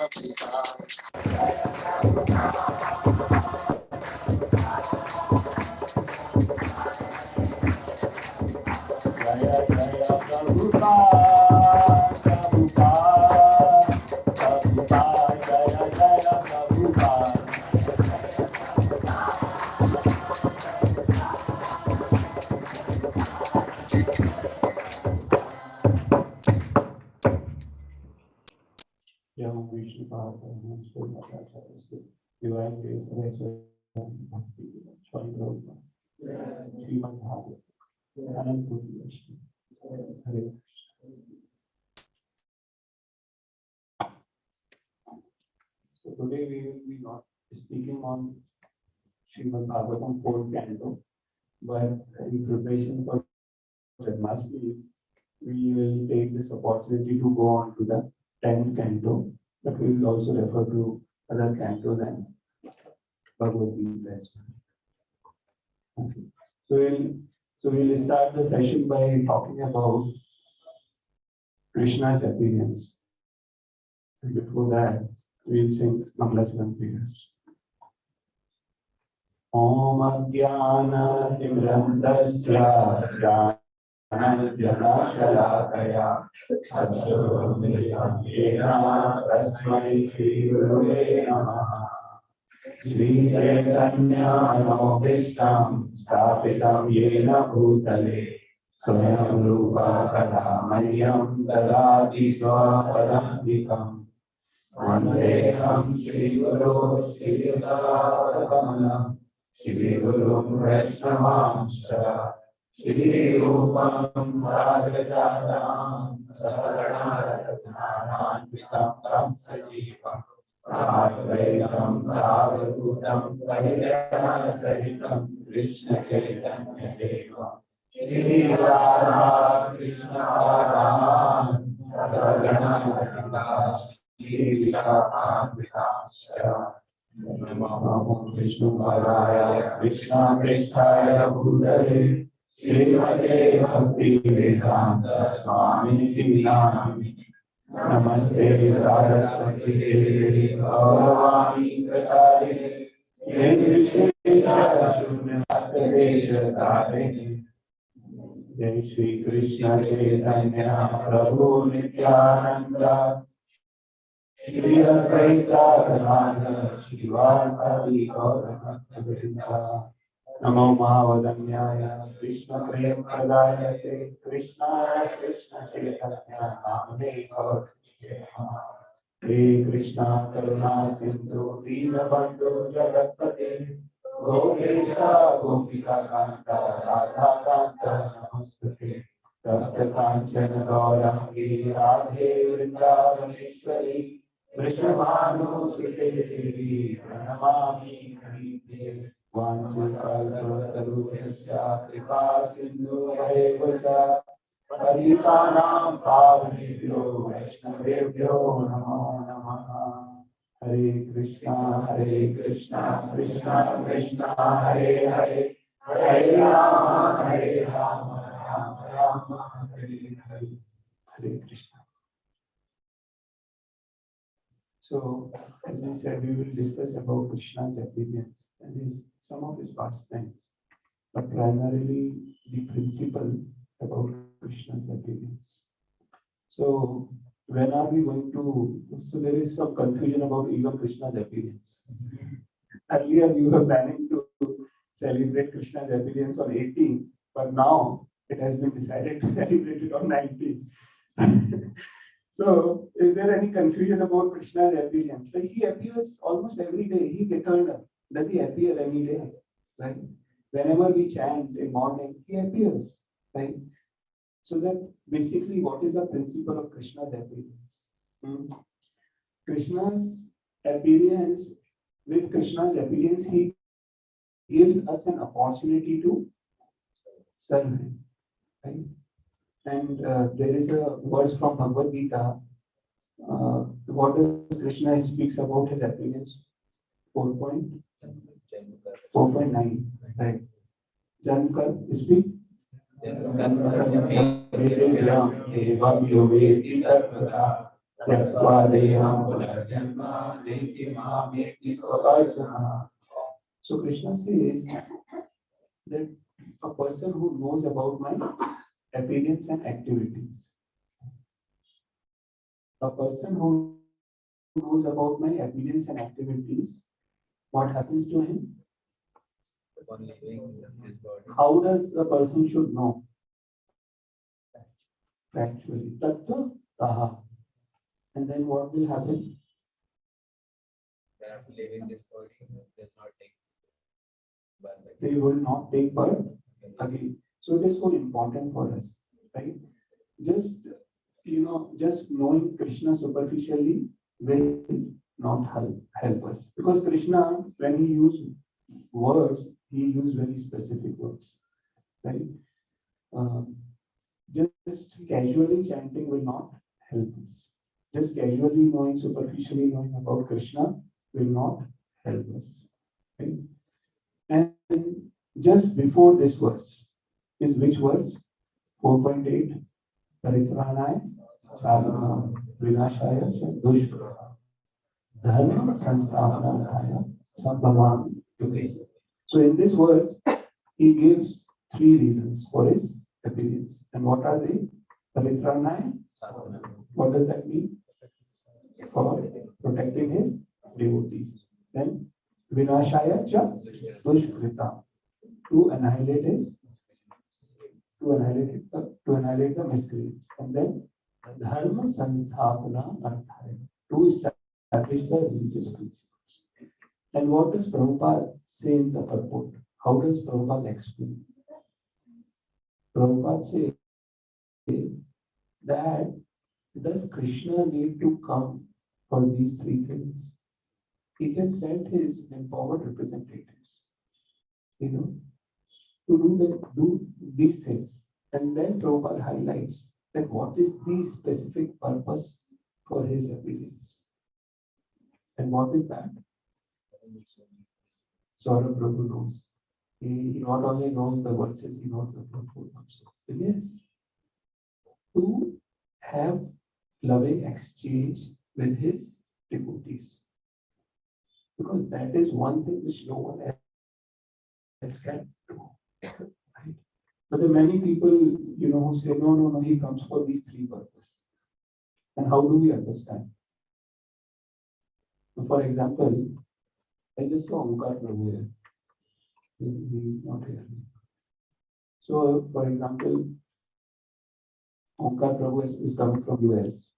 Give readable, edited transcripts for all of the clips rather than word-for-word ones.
So today we will be not speaking on Srimad Bhagavatam 4th canto, but in preparation for Janmashtami, we will take this opportunity to go on to the 10th canto, but we will also refer to other cantos and Bhagavad Gita as well. Okay. So we'll start the session by talking about Krishna's appearance. And before that, we'll sing Mangalacharan prayers. Om Ajnana Timrandasya Jnana Shalakaya Satsurumiliyena Tasmai Shri Gurave Namaha Shri Chaitanya Manobhishtam Sthapitam Yena Bhutale Swayam Rupa Kadamayyam Dadati Swapadamvikam Vandeham Shri Guru Shri Radha Shri Guru Vaishnavamsha Shri Rupam Sagrajatam Sagarana Ratnanam Tam Sajivam Sadvaitam Savadutam Vaijnana Sahitam Krishna Chaitanya Devam Shri Radha Krishna Radha Sagarana Shri Vishakam Namo Vishnu Padaya Krishna Krishnaya Bhutale Srimate Bhakti Vedanta Swami Nami Namaste Saraswati Devi Gauravani Prachari Nirvishesha Shunyata Tare Jai Shri Krishna Chaitanya Prabhu Nityananda Shri Advaita Gadadhara Srivasavi Gaurabhakta Namo Mahavadanaya Krishna Prem Pradayate Krishna Krishna Chaitanya Namade Gaur Hare Krishna Karuna Sindhu Dinabandhu Jagatpate Gopesha Gopika Kanta Radha Kanta Namastate Tapta Kanchana Gaurangi Radhe Vrindavaneshwari Vrishabhanu Sute Devi Pranamami Harite Vanchukalpatarubhyasya Kripa Sindhu Harevata Paritanam Pavanebhyo Vaishnavebhyo Namo Namaha Hare Krishna Krishna Krishna Hare Hare Hare Rama Rama Rama Hare Hare Hare Krishna. So, as we said, we will discuss about Krishna's appearance and some of his pastimes, but primarily the principle about Krishna's appearance. So, when are we going to? So, there is some confusion about even Krishna's appearance. Earlier, we were planning to celebrate Krishna's appearance on 18th, but now it has been decided to celebrate it on 19th. So, is there any confusion about Krishna's appearance? Like he appears almost every day. He's eternal. Does he appear any day? Right? Whenever we chant in morning, he appears. Right? So that basically, what is the principle of Krishna's appearance? Krishna's appearance, with Krishna's appearance, he gives us an opportunity to serve him. Right? And there is a verse from Bhagavad Gita. What does Krishna speaks about his appearance? 4.9. Right. Jankar speak. त्यक्त्वा देहं पुनर्जन्म नेति मामेति स्वपार्जुनः. So Krishna says that a person who knows about my appearance and activities, a person who knows about my appearance and activities, what happens to him? How does the person should know? Factually. Tattva taha. And then what will happen? They will not take birth again. So it is so important for us, right? Just just knowing Krishna superficially will not help us, because Krishna, when he used words, he used very specific words, right? Uh, just casually chanting will not help us. Just casually knowing, superficially knowing about Krishna will not help us, right? And just before this verse is which verse? 4.8. Paritranaya Chalana Vinashaya Dushra Dharma Sansthapanaya Sabhavam Yuge. So in this verse, he gives three reasons for his appearance. And what are they? Paritranaya. What does that mean? For protecting his devotees. Then Vinashaya Cha Dushkrita, to annihilate the miscreants. And then Dharma Sansthapanam Arthaya, to establish the religious principles. And what does Prabhupada say in the purport? How does Prabhupada explain? Prabhupada says that does Krishna need to come for these three things? He can send his empowered representatives, to do these things. And then Prabhupada highlights that what is the specific purpose for his appearance. And what is that? Saurabh Prabhu knows. He not only knows the verses, he knows the purport also. So yes, to have loving exchange with his devotees. Because that is one thing which no one else can do. Right? But there are many people, who say, no, he comes for these three purposes. And how do we understand? So for example, I just saw Omkar Prabhu here. He is not here. So, for example, Omkar Prabhu is coming from US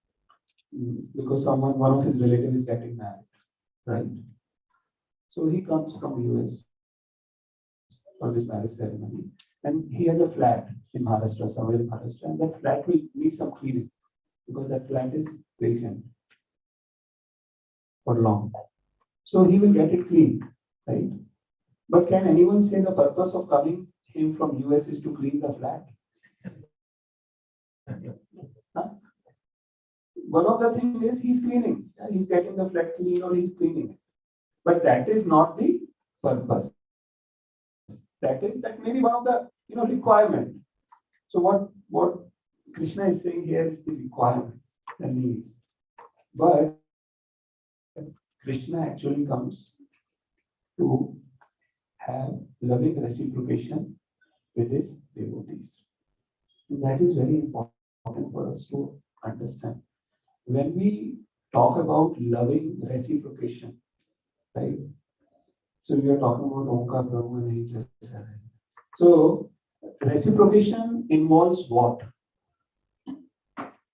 because one of his relatives is getting married, right? So he comes from US for this marriage ceremony, and he has a flat in Maharashtra, somewhere in Maharashtra, and that flat will need some cleaning because that flat is vacant for long. So he will get it cleaned, right? But can anyone say the purpose of coming him from US is to clean the flat? Huh? One of the things is he's cleaning. He's getting the flat clean or he's cleaning it. But that is not the purpose. That may be one of the requirement. So what Krishna is saying here is the requirement, the needs. But Krishna actually comes to have loving reciprocation with his devotees. And that is very important for us to understand. When we talk about loving reciprocation, right? So we are talking about Omkar Prabhu and he just said it. So reciprocation involves what?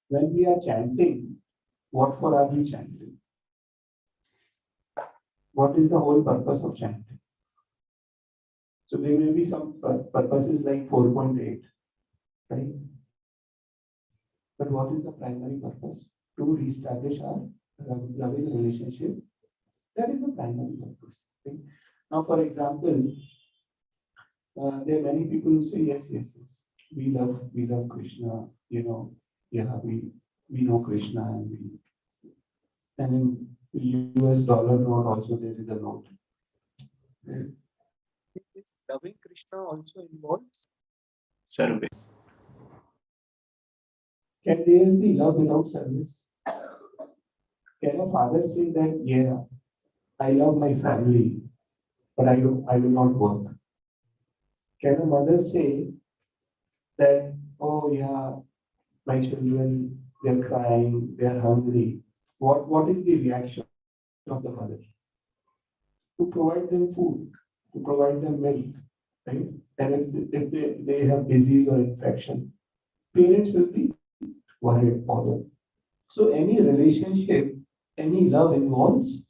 When we are chanting, what for are we chanting? What is the whole purpose of chanting? So there may be some purposes like 4.8, right? But what is the primary purpose? To reestablish our loving relationship. That is the primary purpose. Okay? Now, for example, there are many people who say, yes, we love Krishna, we know Krishna, and in US dollar note also there is a note. Is loving Krishna also involves service? Can there be love without service? Can a father say that, yeah, I love my family, but I do not work? Can a mother say that, oh yeah, my children, they're crying, they're hungry? What is the reaction of the mother? To provide them food, to provide them milk, right? And if they have disease or infection, parents will be worried, bothered. So any relationship, any love involves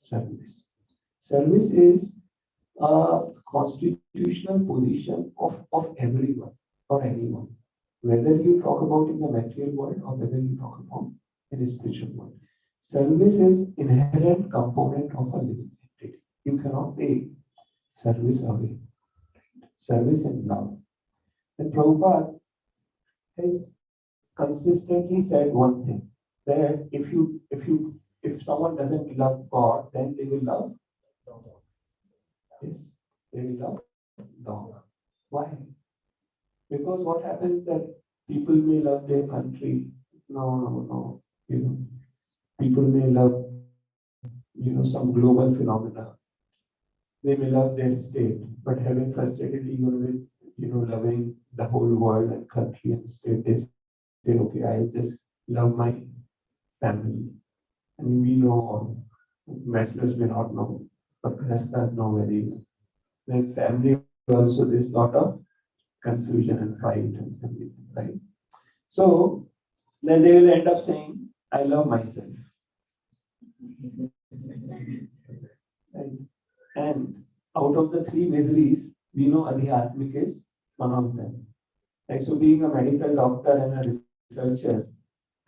service. Service is a constitutional position of everyone or anyone, whether you talk about in the material world or whether you talk about in the spiritual world. Service is inherent component of a living entity. You cannot take service away. Service and love. And Prabhupada has consistently said one thing, that if someone doesn't love God, then they will love, yes, they will love dog. Why? Because what happens that people may love their country. No, no, no. You know, people may love, some global phenomena. They may love their state, but having frustrated even with, loving the whole world and country and state, they say, okay, I just love my family. And we know all, bachelors may not know, but Grahasthas know very well. Then family also, there's a lot of confusion and fight and everything, right? So then they will end up saying, I love myself. Right? And out of the three miseries, we know Adhyatmik is one of them. Right? So being a medical doctor and a researcher,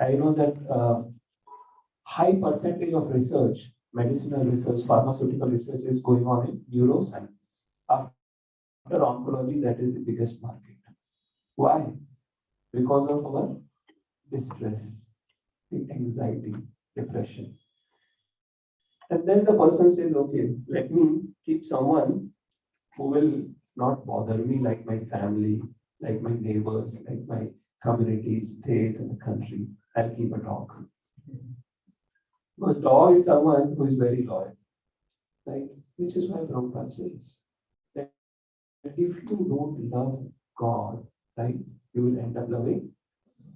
I know that high percentage of research, medicinal research, pharmaceutical research is going on in neuroscience. After oncology, that is the biggest market. Why? Because of our distress, the anxiety, depression. And then the person says, okay, let me keep someone who will not bother me like my family, like my neighbors, like my community, state, and the country. I'll keep a dog. Because dog is someone who is very loyal, right? Which is why Prabhupada says that if you don't love God, right, you will end up loving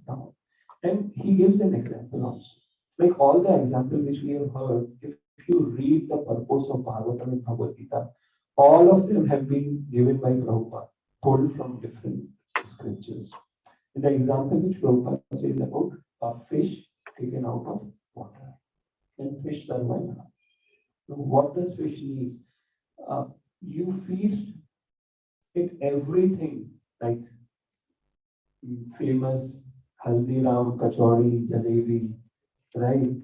dog. And he gives an example also. Like all the examples which we have heard, if you read the purpose of Bhagavatam and Bhagavad Gita, all of them have been given by Prabhupada, pulled from different scriptures. And the example which Prabhupada says about a fish taken out of water. And fish survive. So what does fish need? You feed it everything, like famous Haldiram, Kachori, Jalebi, right?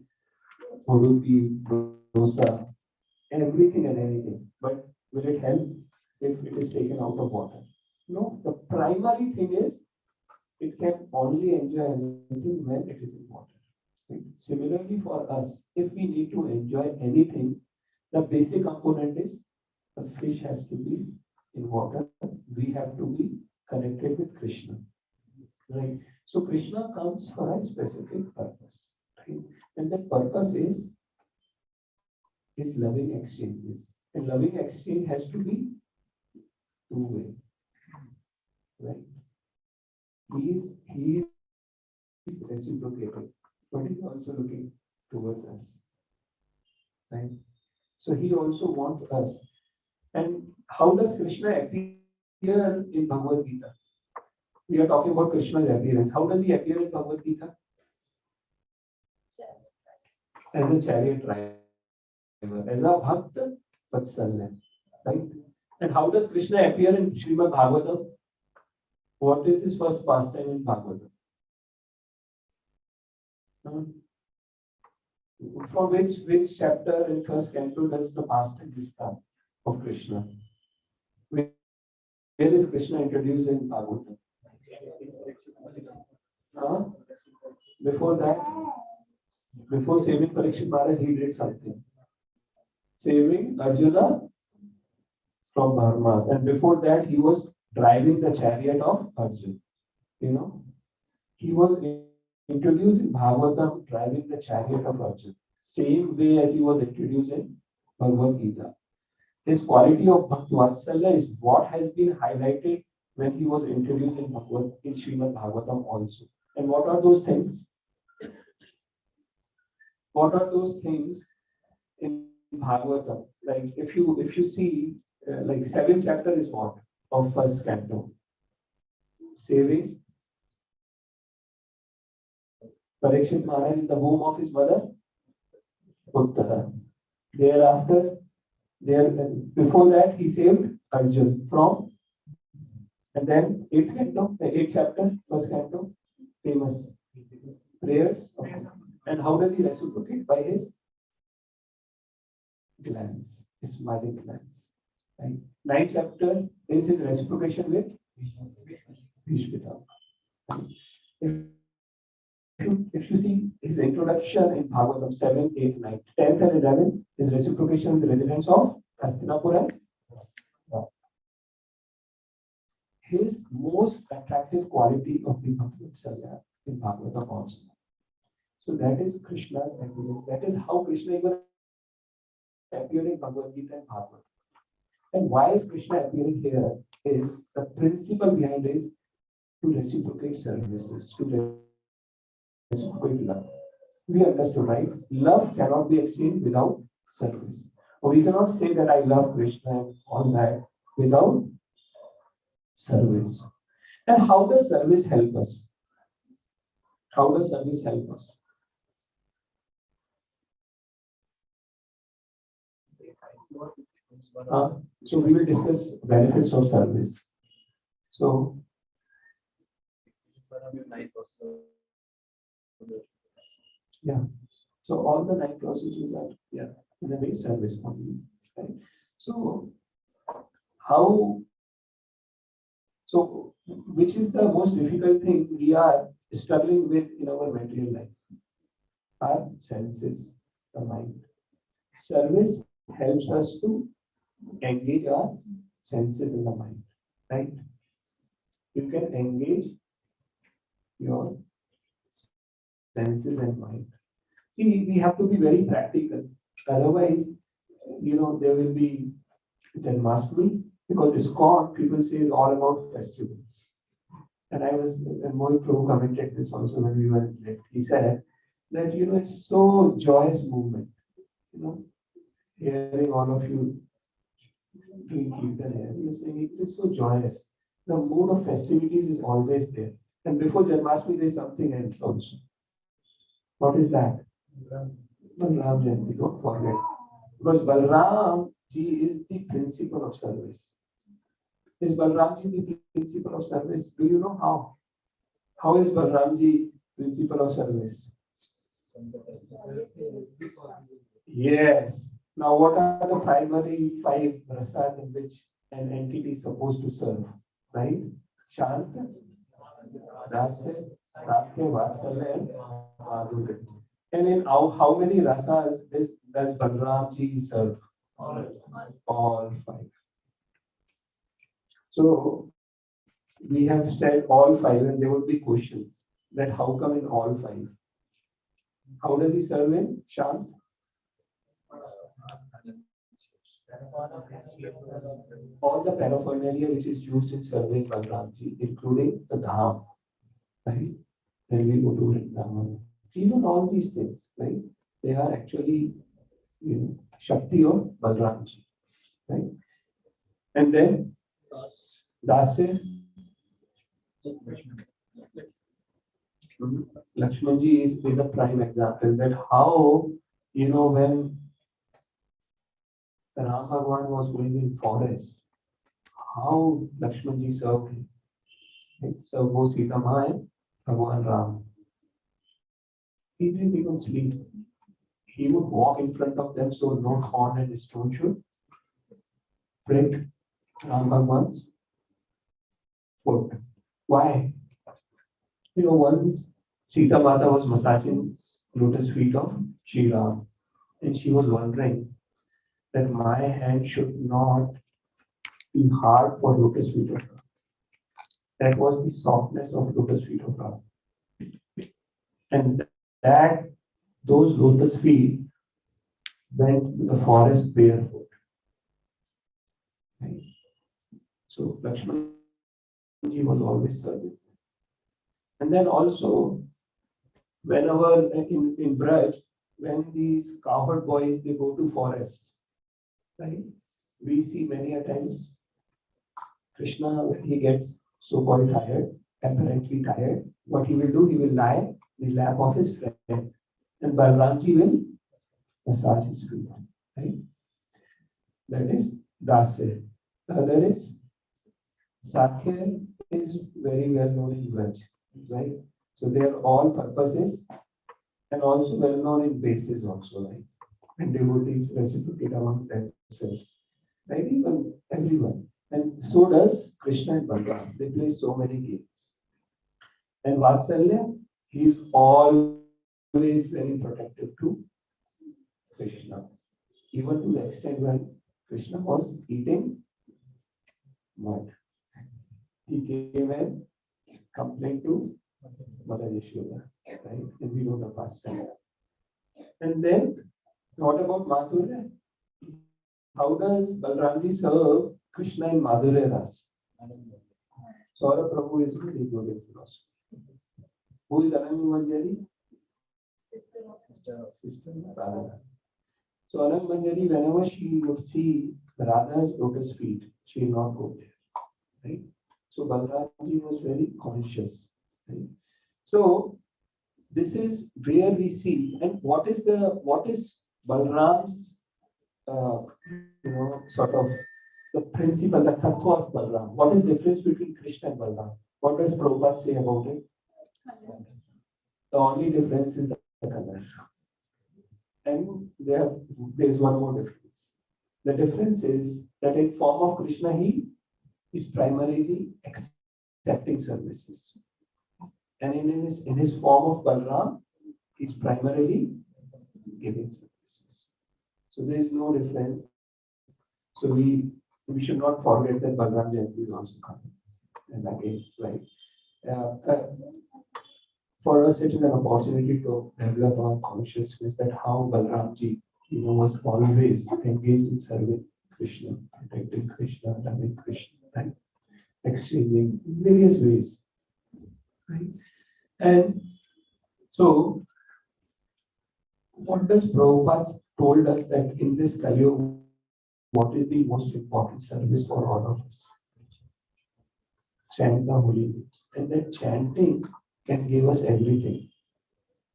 Udupi, dosa, everything and anything. But will it help if it is taken out of water? No. The primary thing is it can only enjoy anything when it is in water. Right? Similarly for us, if we need to enjoy anything, the basic component is the fish has to be in water. We have to be connected with Krishna. Right? So Krishna comes for a specific purpose. Right? And that purpose is loving exchanges. And loving exchange has to be two-way. Right? He is reciprocating, but he's also looking towards us. Right? So he also wants us. And how does Krishna appear in Bhagavad Gita? We are talking about Krishna's appearance. How does he appear in Bhagavad Gita? As a chariot driver, as a bhakta vatsalya, right? And how does Krishna appear in Srimad Bhagavatam? What is his first pastime in Bhagavatam? From which chapter in first canto does the pastime start of Krishna? Where is Krishna introduced in Bhagavatam? Before that, before saving Parikshit Maharaj, he did something. Saving Arjuna from Dharmas. And before that, he was driving the chariot of Arjuna. He was introduced in Bhagavatam driving the chariot of Arjuna. same way as he was introduced in Bhagavad Gita. His quality of Bhakti Vatsalya is what has been highlighted when he was introduced in Srimad Bhagavatam also. And what are those things? What are those things in Bhagavatam? Like if you see, like 7th chapter is what of first canto, saving Parikshit Maharaj in the home of his mother Uttara. Thereafter, before that he saved Arjun from, and then 8th canto, 8th chapter, first canto, famous prayers. And how does he reciprocate? By his glance, his smiling glance. Right? 9th chapter is his reciprocation with Vishvita. If you see his introduction in Bhagavatam 7, 8, 9, 10th and 11th, his reciprocation with the residents of Hastinapura. His most attractive quality of the Bhakti-Vatsalya in Bhagavatam also. So that is Krishna's appearance. That is how Krishna even appeared in Bhagavad Gita and Bhagavatam. And why is Krishna appearing here? Is the principle behind is to reciprocate services, to reciprocate love. We understood, right? Love cannot be exchanged without service. Or we cannot say that I love Krishna and all that without service. And how does service help us? How does service help us? So we will discuss benefits of service. So yeah. So all the 9 processes are in a way service only. Right? So which is the most difficult thing we are struggling with in our material life? Our senses, the mind. Service helps us to engage our senses in the mind, right? You can engage your senses and mind. See, we have to be very practical. Otherwise, there will be Janmashtami, because ISKCON, people say, is all about festivals. And Mohit Prabhu commented this also when we were late. He said that, it's so joyous movement, hearing all of you doing Kirtan here, you're saying it is so joyous. The mood of festivities is always there. And before Janmashtami, there is something else also. What is that? Balram Jayanti, don't forget. Because Balram Ji is the principle of service. Is Balram Ji the principle of service? Do you know how? How is Balram Ji principle of service? Yes. Now, what are the primary 5 rasas in which an entity is supposed to serve? Right? Shanta, Dasya, Sakya, Vatsalya, and Madhurya. And in how many rasas does Balram Ji serve? All 5. So we have said all 5, and there would be questions that how come in all 5? How does he serve in Shant? All the paraphernalia which is used in serving Balram Ji, including the dham, right? When we go to Vrindavan, even all these things, right? They are actually, Shakti of Balram Ji, right? And then Dasya, Lakshman Ji is a prime example that how, when Ram Bhagwan was going in forest, how Lakshman Ji served him. Right? So both Sita Ma and Bhagwan Ram. He didn't even sleep. He would walk in front of them so no thorn and stone should break Ram Bhagwan's foot. Why? Once Sita Mata was massaging lotus feet of Shri Ram, and she was wondering that my hand should not be hard for lotus feet of Ram. That was the softness of lotus feet of Ram. And those lotus feet went to the forest barefoot. Right? So Lakshman ji was always serving. And then also, whenever in Braj, when these cowherd boys they go to forest, right? We see many a times Krishna when he gets so called tired, apparently tired, what he will do, he will lie in the lap of his friend, and Balramji will massage his feet. Right? That is Dasya. The other is Sakhya is very well known in Braj, right? So they are all purposes and also well known in bases also, right? And devotees reciprocate amongst themselves, right? Even everyone. And so does Krishna and Balaram. They play so many games. And Vatsalya, he is always very protective to Krishna. Even to the extent when Krishna was eating mud. He came and complained to Mother Yashoda, right? And we know the past time. And then, what about Madhurya? How does Balramji serve Krishna in Madhurya Ras? Saurabh Prabhu is very good in philosophy. Who is Anand Manjari? Sister Radha. So Anand Manjari, whenever she would see Radha's lotus feet, she will not go there. Right? So Balramji was very conscious. Right? So this is where we see, and what is Balram's sort of the principle, the tattva of Balram. What is the difference between Krishna and Balram? What does Prabhupada say about it? The only difference is the color. And there's one more difference. The difference is that in form of Krishna, he is primarily accepting services. And in his form of Balram, he is primarily giving services. So there is no difference. So we should not forget that Balram Jayanti is also coming. And again, right? For us, it is an opportunity to develop our consciousness that how Balramji, was always engaged in serving Krishna, protecting Krishna, loving Krishna, right? Exchanging in various ways, right? And so, what does Prabhupada told us that in this Kali Yuga, what is the most important service for all of us? Chant the holy names. And that chanting can give us everything.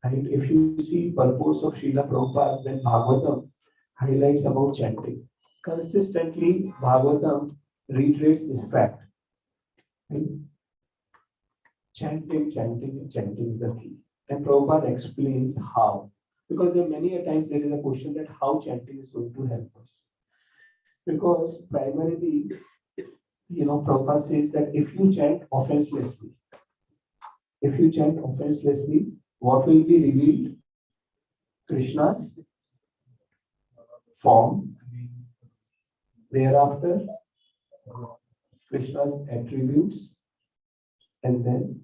Right? If you see purpose of Srila Prabhupada when Bhagavatam highlights about chanting, consistently Bhagavatam reiterates this fact. Right? Chanting is the key. And Prabhupada explains how. Because there are many a times there is a question that how chanting is going to help us. Because primarily, Prabhupada says that if you chant offenselessly, what will be revealed? Krishna's form. Thereafter, Krishna's attributes, and then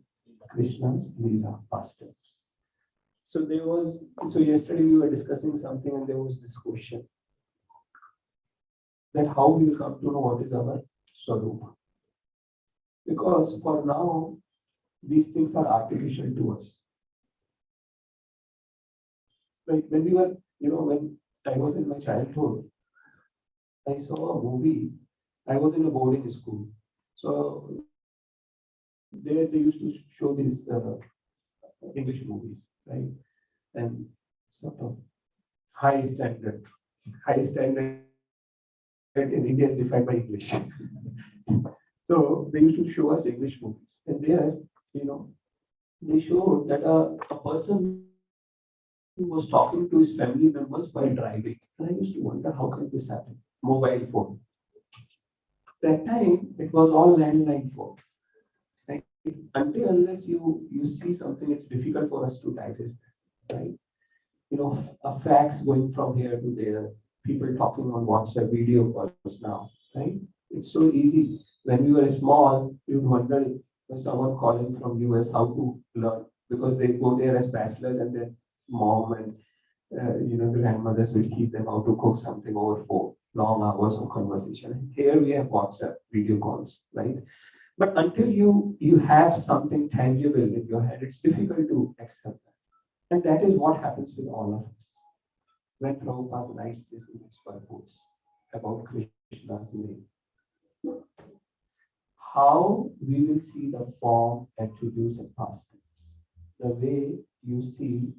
Krishna's Leela pastimes. So yesterday we were discussing something and there was this question that how we will come to know what is our Swarupa. Because for now, these things are artificial to us. Like when we were, when I was in my childhood, I saw a movie. I was in a boarding school. So they used to show these English movies, right? And sort of high standard in India is defined by English. So they used to show us English movies. And there, they showed that a person who was talking to his family members while driving. And I used to wonder, how can this happen? Mobile phone. That time, it was all landline phones. Right? Until unless you see something, it's difficult for us to digest that, right? A fax going from here to there, people talking on WhatsApp, video calls now, right? It's so easy. When we were small, you'd wonder if someone calling from US how to learn, because they go there as bachelors and then mom and the grandmothers will teach them how to cook something over 4 long hours of conversation. Here we have WhatsApp video calls, right? But until you have something tangible in your hand, it's difficult to accept that. And that is what happens with all of us. When Prabhupada writes this in his purpose about Krishna's name, how we will see the form, attributes, and pastimes, the way you see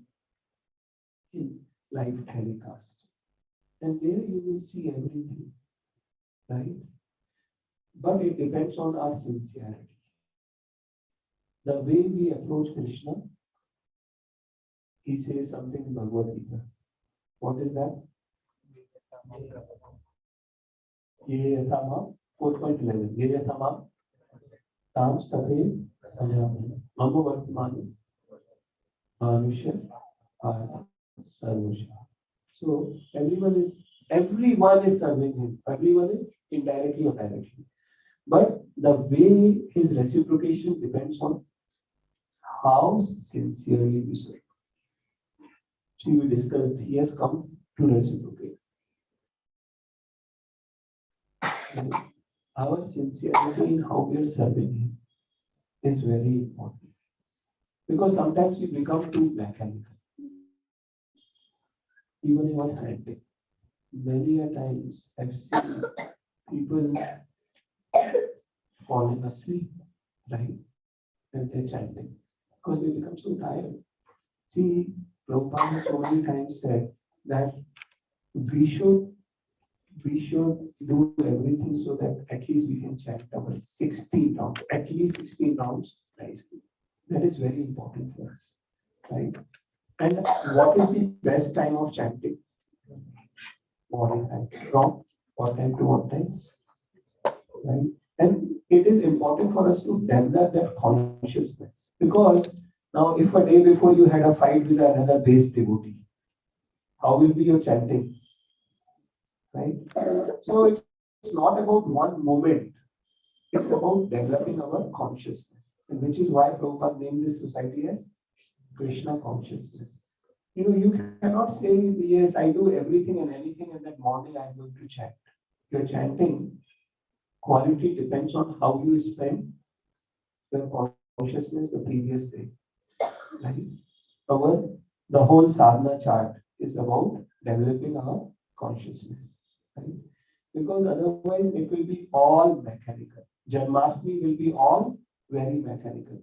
in live telecast, and there you will see everything, right? But it depends on our sincerity. The way we approach Krishna, he says something in Bhagavad Gita. What is that? Ye yathama 4.11. Ye yathama tam state mama vartamani manusha sarvasha. So everyone is serving him. Everyone is indirectly or directly. But the way his reciprocation depends on how sincerely we serve. See, we discussed he has come to reciprocate. And our sincerity in how we are serving him is very important. Because sometimes we become too mechanical. Even in our chanting. Many a times I've seen people falling asleep, right? When they're chanting. Because they become so tired. See, Prabhupada so many times said that we should do everything so that at least we can chant our 16 rounds, at least 16 rounds nicely. That is very important for us, right? And what is the best time of chanting? Morning time. From what time to what time? Right? And it is important for us to develop that consciousness. Because now if a day before you had a fight with another base devotee, how will be your chanting? Right? So it's not about one moment. It's about developing our consciousness. And which is why Prabhupada named this society as Krishna consciousness. You cannot say, yes, I do everything and anything, and that morning I'm going to chant. Your chanting quality depends on how you spend your consciousness the previous day. Right? The whole sadhana chart is about developing our consciousness. Right? Because otherwise it will be all mechanical. Janmashtami will be all very mechanical.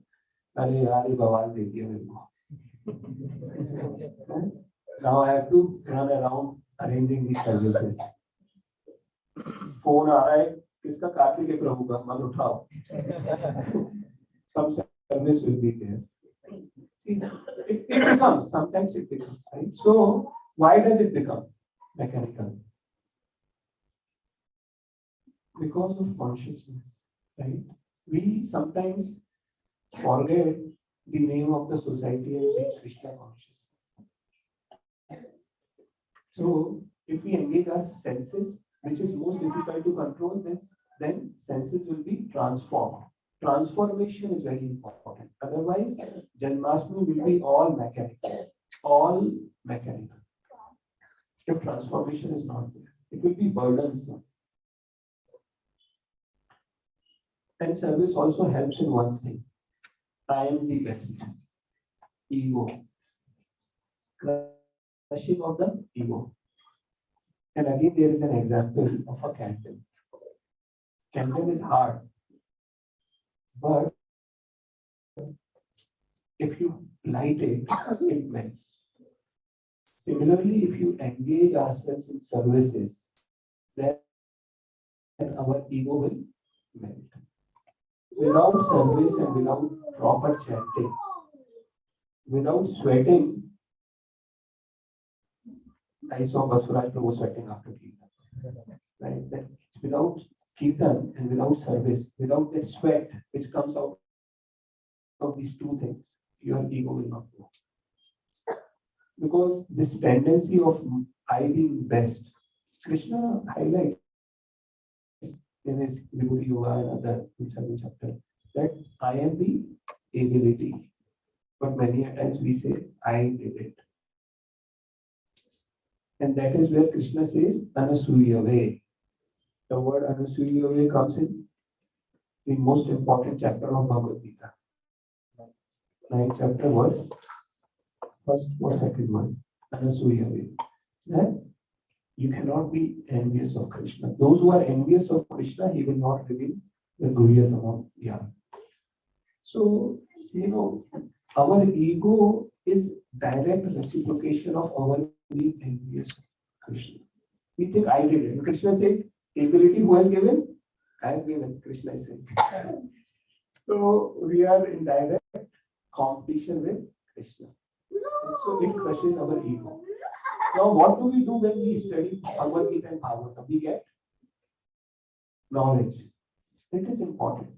Now I have to run around arranging these services. Phone aa raha hai, kiska Kartik ke Prabhu ka, man uthao. Some service will be there. See, it becomes, sometimes it becomes, right? So why does it become mechanical? Because of consciousness, right? We sometimes forget the name of the society as being Krishna consciousness. So if we engage our senses, which is most difficult to control, then senses will be transformed. Transformation is very important. Otherwise, Janmashtami will be all mechanical. All mechanical. If transformation is not there, it will be burdensome. And service also helps in one thing. I am the best. Ego. Crushing of the ego. And again, there is an example of a candle. Candle is hard. But if you light it, it melts. Similarly, if you engage ourselves in services, then our ego will melt. Without service and without proper chanting, without sweating, I saw Basuraj Prabhu sweating after Kirtan. Right? That without Kirtan and without service, without the sweat which comes out of these two things, your ego will not go. Because this tendency of I being best, Krishna highlights in his Vibhuti Yoga and other in 7th chapter that I am the ability. But many a times we say, I did it. And that is where Krishna says, Anasuyave. The word Anasuyave comes in the most important chapter of Bhagavad Gita. 9th chapter verse, first or second verse. Anasuyave. That you cannot be envious of Krishna. Those who are envious of Krishna, he will not reveal the Guryatama Jnana. So, our ego is direct reciprocation of our being envious of Krishna. We think I did it. Krishna said, ability who has given? I have given, Krishna is saying. So we are in direct competition with Krishna. And so it crushes our ego. Now what do we do when we study Bhagavad Gita and Bhagavatam? We get knowledge. It is important.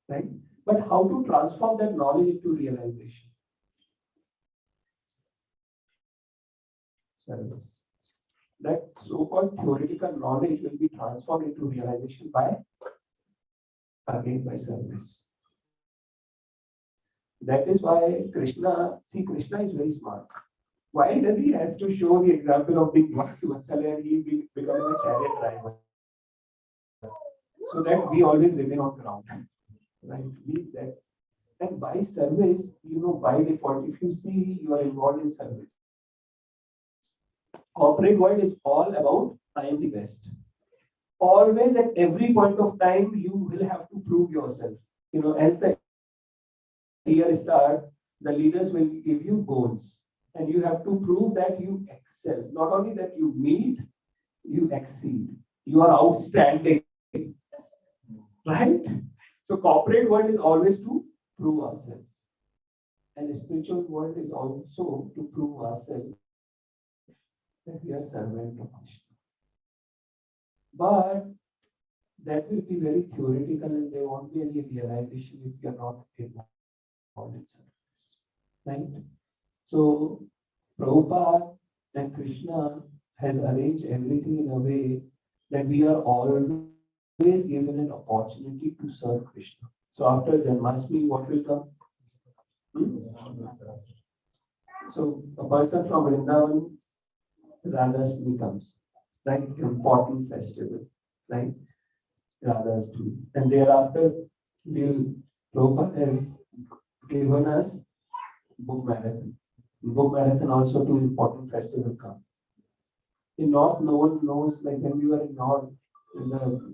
Right? But how to transform that knowledge into realization? Service. That so-called theoretical knowledge will be transformed into realization by service. That is why Krishna is very smart. Why does he has to show the example of being Vatsala and he becoming a chariot driver? So that we always remain on ground. Right? That. And by service, by default, if you see you are involved in service, corporate world is all about I am the best. Always at every point of time, you will have to prove yourself. As the year starts, the leaders will give you goals and you have to prove that you excel. Not only that you meet, you exceed. You are outstanding. Right? So corporate world is always to prove ourselves. And the spiritual world is also to prove ourselves that we are servant of Krishna. But that will be very theoretical and there won't be any realization if you are not involved in service. Right? So Prabhupada and Krishna has arranged everything in a way that we are always given an opportunity to serve Krishna. So after Janmashtami, what will come? So a person from Vrindavan, Radhashtami comes, right? Important festival, right? Radhashtami. And thereafter, Prabhupada has given us book marathon. In book marathon also 2 important festivals come. In North, no one knows, like when we were in North,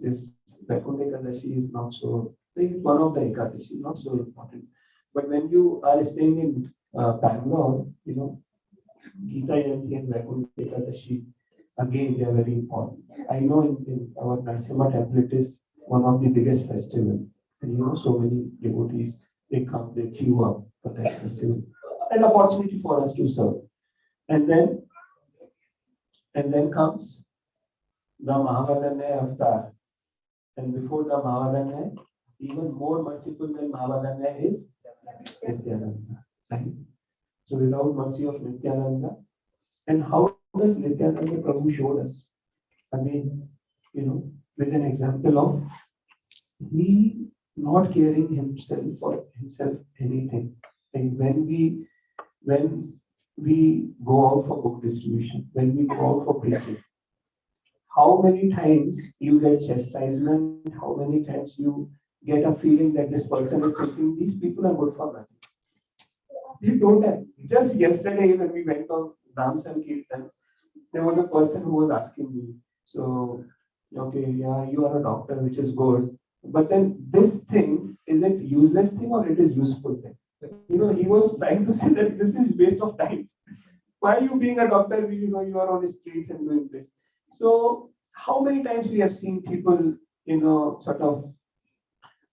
this Vaikuntha Ekadashi is not so, it's one of the Ekadashi, not so important. But when you are staying in Bangalore, Gita Jayanti and Vaikuntha Ekadashi, again, they are very important. I know in our Narasimha temple, it is one of the biggest festivals. And so many devotees, they come, they queue up for that festival. An opportunity for us to serve. And then comes the Mahavadanya avatar. And before the Mahavadanya, even more merciful than Mahavadanya is Nityananda. Right? So without mercy of Nityananda, and how does Nityananda Prabhu show us? Again, with an example of he not caring himself for himself anything. Like when we go out for book distribution, when we go out for preaching, how many times you get chastisement, how many times you get a feeling that this person is thinking these people are good for nothing. You don't have. Just yesterday when we went on Ram Sankirtan, there was a person who was asking me, so, okay, yeah, you are a doctor, which is good, but then this thing, is it useless thing or it is useful thing? He was trying to say that this is waste of time. Why are you being a doctor? You are on the streets and doing this. So how many times we have seen people, sort of,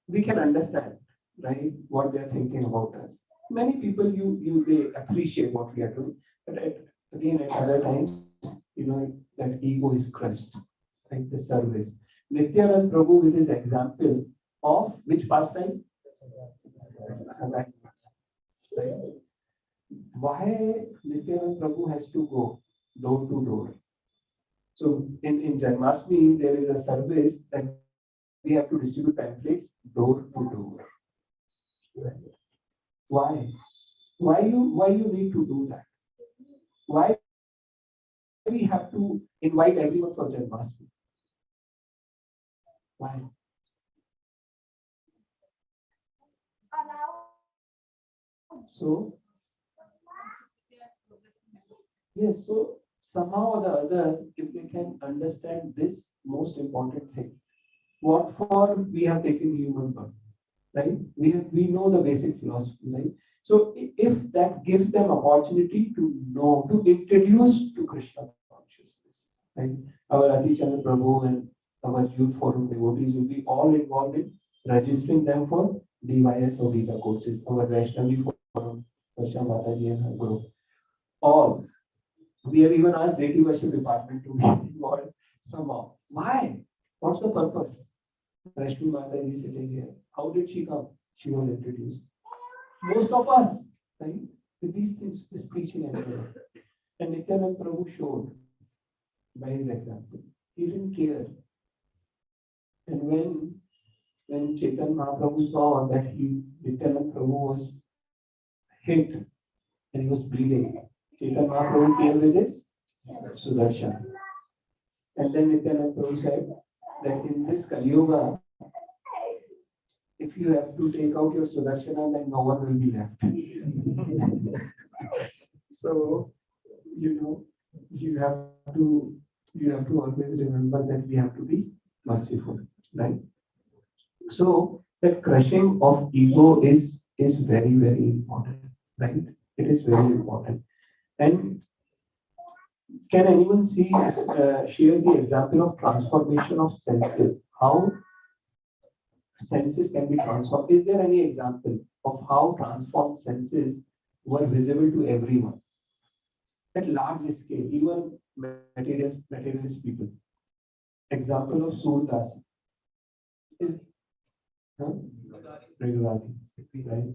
we can understand, right, what they're thinking about us. Many people, they appreciate what we are doing, but again, at other times, that ego is crushed, like the service. Nityanand Prabhu with his example of which pastime? Why Nityanand Prabhu has to go door to door? So in Janmashtami, there is a service that we have to distribute pamphlets door to door. Why? Why you need to do that? Why we to invite everyone for Janmashtami? Why? So, yes, so somehow or the other, if we can understand this most important thing, what for we have taken human birth, right? We know the basic philosophy, right? So if that gives them opportunity to know, to introduce to Krishna consciousness, right? Our Ati Chandra Prabhu and our youth forum devotees will be all involved in registering them for DYS or Gita courses. Our Vaishnavi forum, Vaishnav Mataji and her group. All. We have even asked Deity Worship Department to be involved somehow. Why? What's the purpose? Vaishnavi Mataji sitting here. How did she come? She was introduced. Most of us, right? With these things, is preaching and prayer. And Nityanand Prabhu showed by his example. He didn't care. And when Chaitanya Mahaprabhu saw that Nityanand Prabhu was hit and he was bleeding, Chaitanya Mahaprabhu came with his Sudarshan. And then Nityanand Prabhu said that in this Kali Yuga, if you have to take out your Sudarshana, then no one will be left. So, you have to always remember that we have to be merciful, right? So that crushing of ego is very, very important, right? It is very important. And can anyone share the example of transformation of senses? How senses can be transformed? Is there any example of how transformed senses were visible to everyone at large scale, even materialist people? Example of Surdas is regularity, right?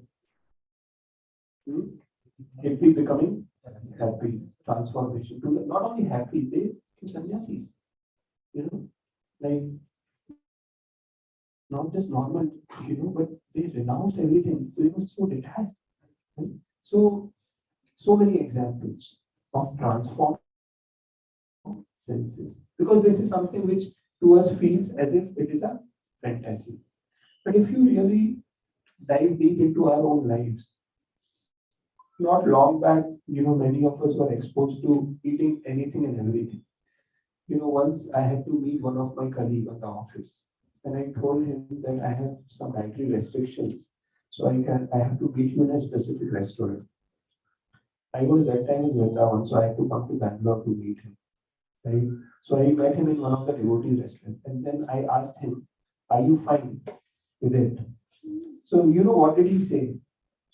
Hippie becoming happy, transformation to not only happy, they became sannyasis, like not just normal, but they renounced everything. They were so detached. So many examples of transformed senses, because this is something which to us feels as if it is a fantasy. But if you really dive deep into our own lives, not long back, many of us were exposed to eating anything and everything. Once I had to meet one of my colleagues in the office, and I told him that I have some dietary restrictions, so I have to meet you in a specific restaurant. I was that time in Vrindavan, so I had to come to Bangalore to meet him. Right? So I met him in one of the devotee restaurants, and then I asked him, "Are you fine with it?" So what did he say?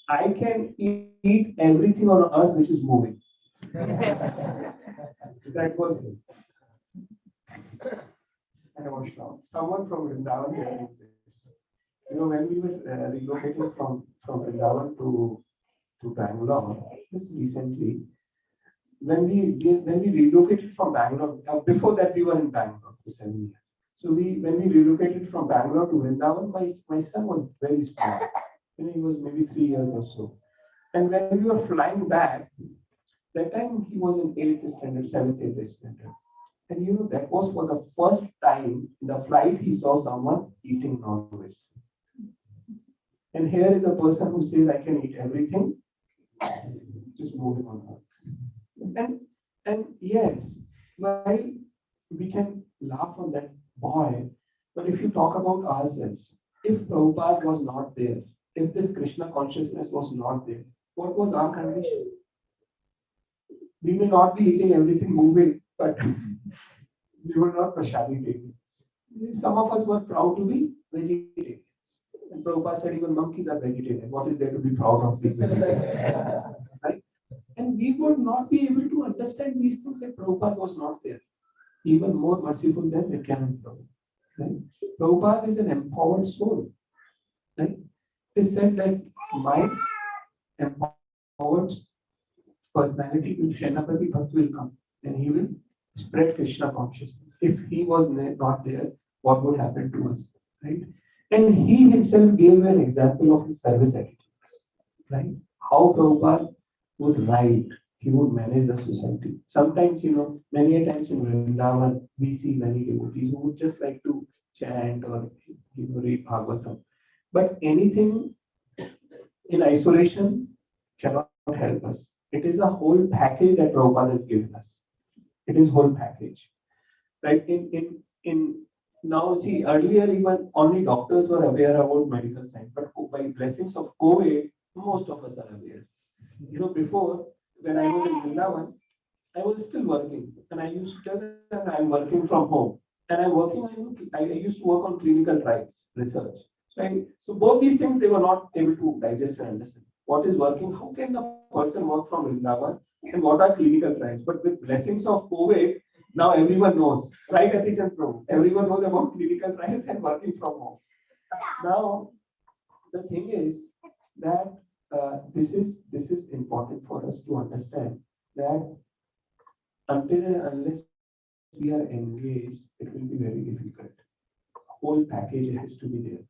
"I can eat everything on earth which is moving." That was him. And I was shocked. Someone from Vrindavan hearing this. When we were relocating from Vrindavan to Bangalore, just recently, when we relocated from Bangalore, before that we were in Bangalore for 7 years. So when we relocated from Bangalore to Vrindavan, my son was very small. He was maybe 3 years or so. And when we were flying back, that time he was in 8th standard, 7th, 8th standard. And that was for the first time in the flight he saw someone eating non-veg. And here is a person who says, "I can eat everything," just moving on. And yes, while we can laugh on that boy, but if you talk about ourselves, if Prabhupada was not there, if this Krishna consciousness was not there, what was our condition? We may not be eating everything moving, but we were not prashaditarians. Some of us were proud to be vegetarians. And Prabhupada said even monkeys are vegetarian. What is there to be proud of being vegetarian? Right? And we would not be able to understand these things if Prabhupada was not there. Even more merciful than Nityanand Prabhu. Right? Prabhupada is an empowered soul. Right? It is said that my empowered personality will Senapati Bhakt will come and he will spread Krishna consciousness. If he was not there, what would happen to us? Right? And he himself gave an example of his service attitude. Right? How Prabhupada would write he would manage the society. Sometimes, many a times in Vrindavan, we see many devotees who would just like to chant or read Bhagavatam. But anything in isolation cannot help us. It is a whole package that Prabhupada has given us. It is whole package. Right? In now, see, earlier even only doctors were aware about medical science, but by blessings of COVID, most of us are aware. Before, when I was in Vrindavan, I was still working, and I used to tell them I'm working from home, and I'm working. I used to work on clinical trials, research. So both these things they were not able to digest and understand. What is working? How can a person work from Vrindavan? And what are clinical trials? But with blessings of COVID, now everyone knows, right? Atish and Prabhu. Everyone knows about clinical trials and working from home. Now, the thing is that this is important for us to understand that until and unless we are engaged, it will be very difficult. Whole package has to be there.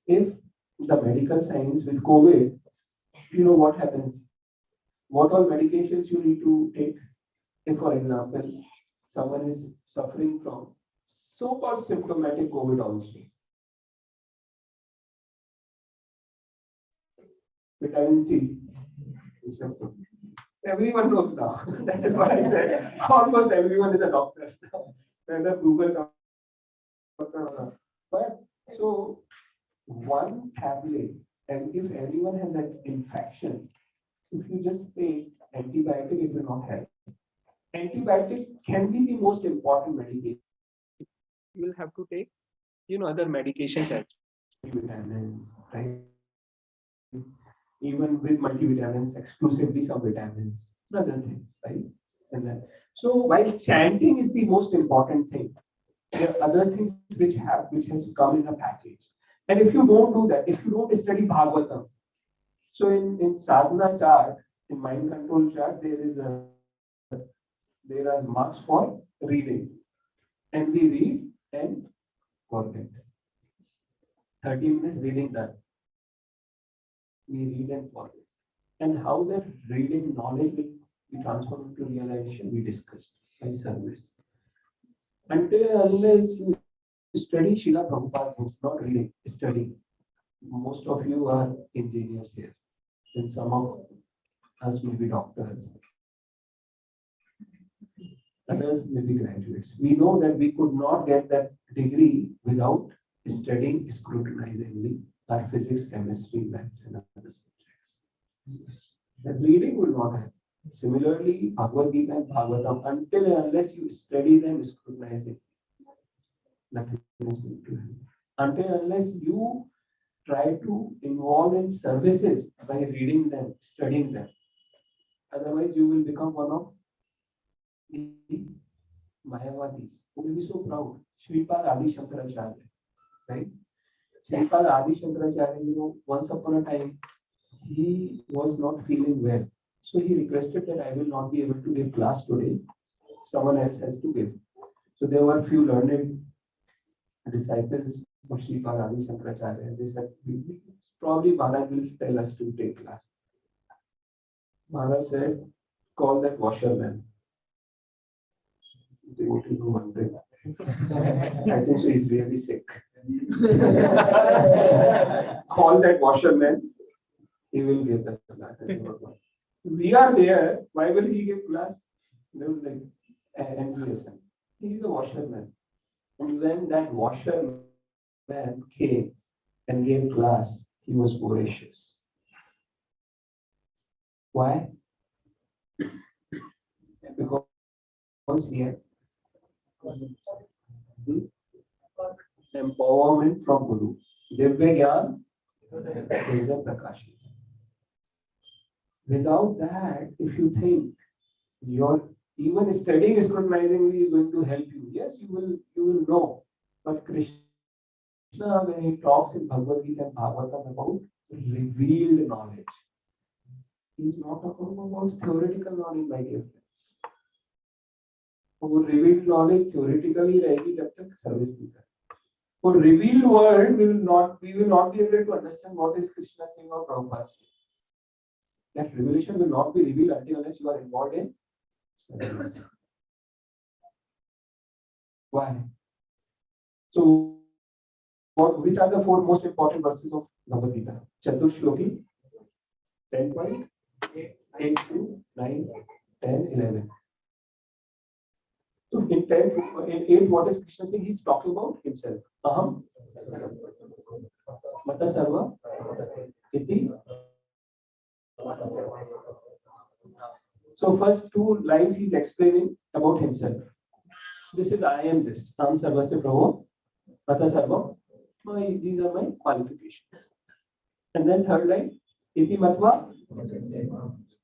If the medical science with COVID, what happens? What all medications you need to take? If, for example, someone is suffering from so-called symptomatic COVID also, vitamin C. Everyone knows now. That is what I said. Almost everyone is a doctor. Whether Google doctor or not. But so one tablet, and if anyone has an infection, if you just take antibiotic, it will not help. Antibiotic can be the most important medication. You will have to take, other medications as vitamins, right? Even with multivitamins, exclusively some vitamins, other things, right? And then, so while chanting is the most important thing, there are other things which has come in a package. And if you don't do that, if you don't study Bhagavatam, so in sadhana chart, in mind control chart, there are marks for reading, and we read and forget. 30 minutes reading done. We read and forget. And how that reading knowledge will be transformed into realization, we discussed by service. Until unless you study Srila Prabhupada, it's not reading, study. Most of you are engineers here, and some of us may be doctors. Others may be graduates. We know that we could not get that degree without studying scrutinizingly our physics, chemistry, maths, and other subjects. The reading will not help. Similarly, Bhagavad Gita and Bhagavatam, until and unless you study them scrutinizingly, nothing is going to happen. Until and unless you try to involve in services by reading them, studying them. Otherwise, you will become one of the Mayavadis who will be so proud. Sripad Adi Shankaracharya, right? Sripad Adi Shankaracharya, once upon a time, he was not feeling well. So he requested that I will not be able to give class today. Someone else has to give. So there were few learned disciples of Sripad Adi Shankaracharya, and they said, probably Maharaj will tell us to take class. Maharaj said, call that washerman. They would do one thing. I think so he's really sick. Call that washerman, he will give that class. We are there, why will he give class? There was like envious. He is a washerman. And when that washerman came and gave class, he was voracious. Why? Because he had empowerment from Guru. Divya Gyan, Divya Prakash. Without that, if you think your even studying scrutinizingly is going to help you, yes, you will know. But Krishna, when he talks in Bhagavad Gita and Bhagavatam about revealed knowledge, he is not talking about theoretical knowledge, my dear friends. For revealed knowledge, theoretically, रहेगी जब तक service नहीं कर. For revealed word, we will not be able to understand what is Krishna saying or Prabhupada saying. That revelation will not be revealed until unless you are involved in service. Why? So, which are the four most important verses of Bhagavad Gita? Chaturshloki, 10.8 to 9, 10, 11. So in 10, in 8, what is Krishna saying? He's talking about himself. Aham Mata Sarva Iti. So first two lines he's explaining about himself. This is I am this. Aham Sarvasya Prabhu Mata Sarva. These are my qualifications. And then third line, Iti Matva.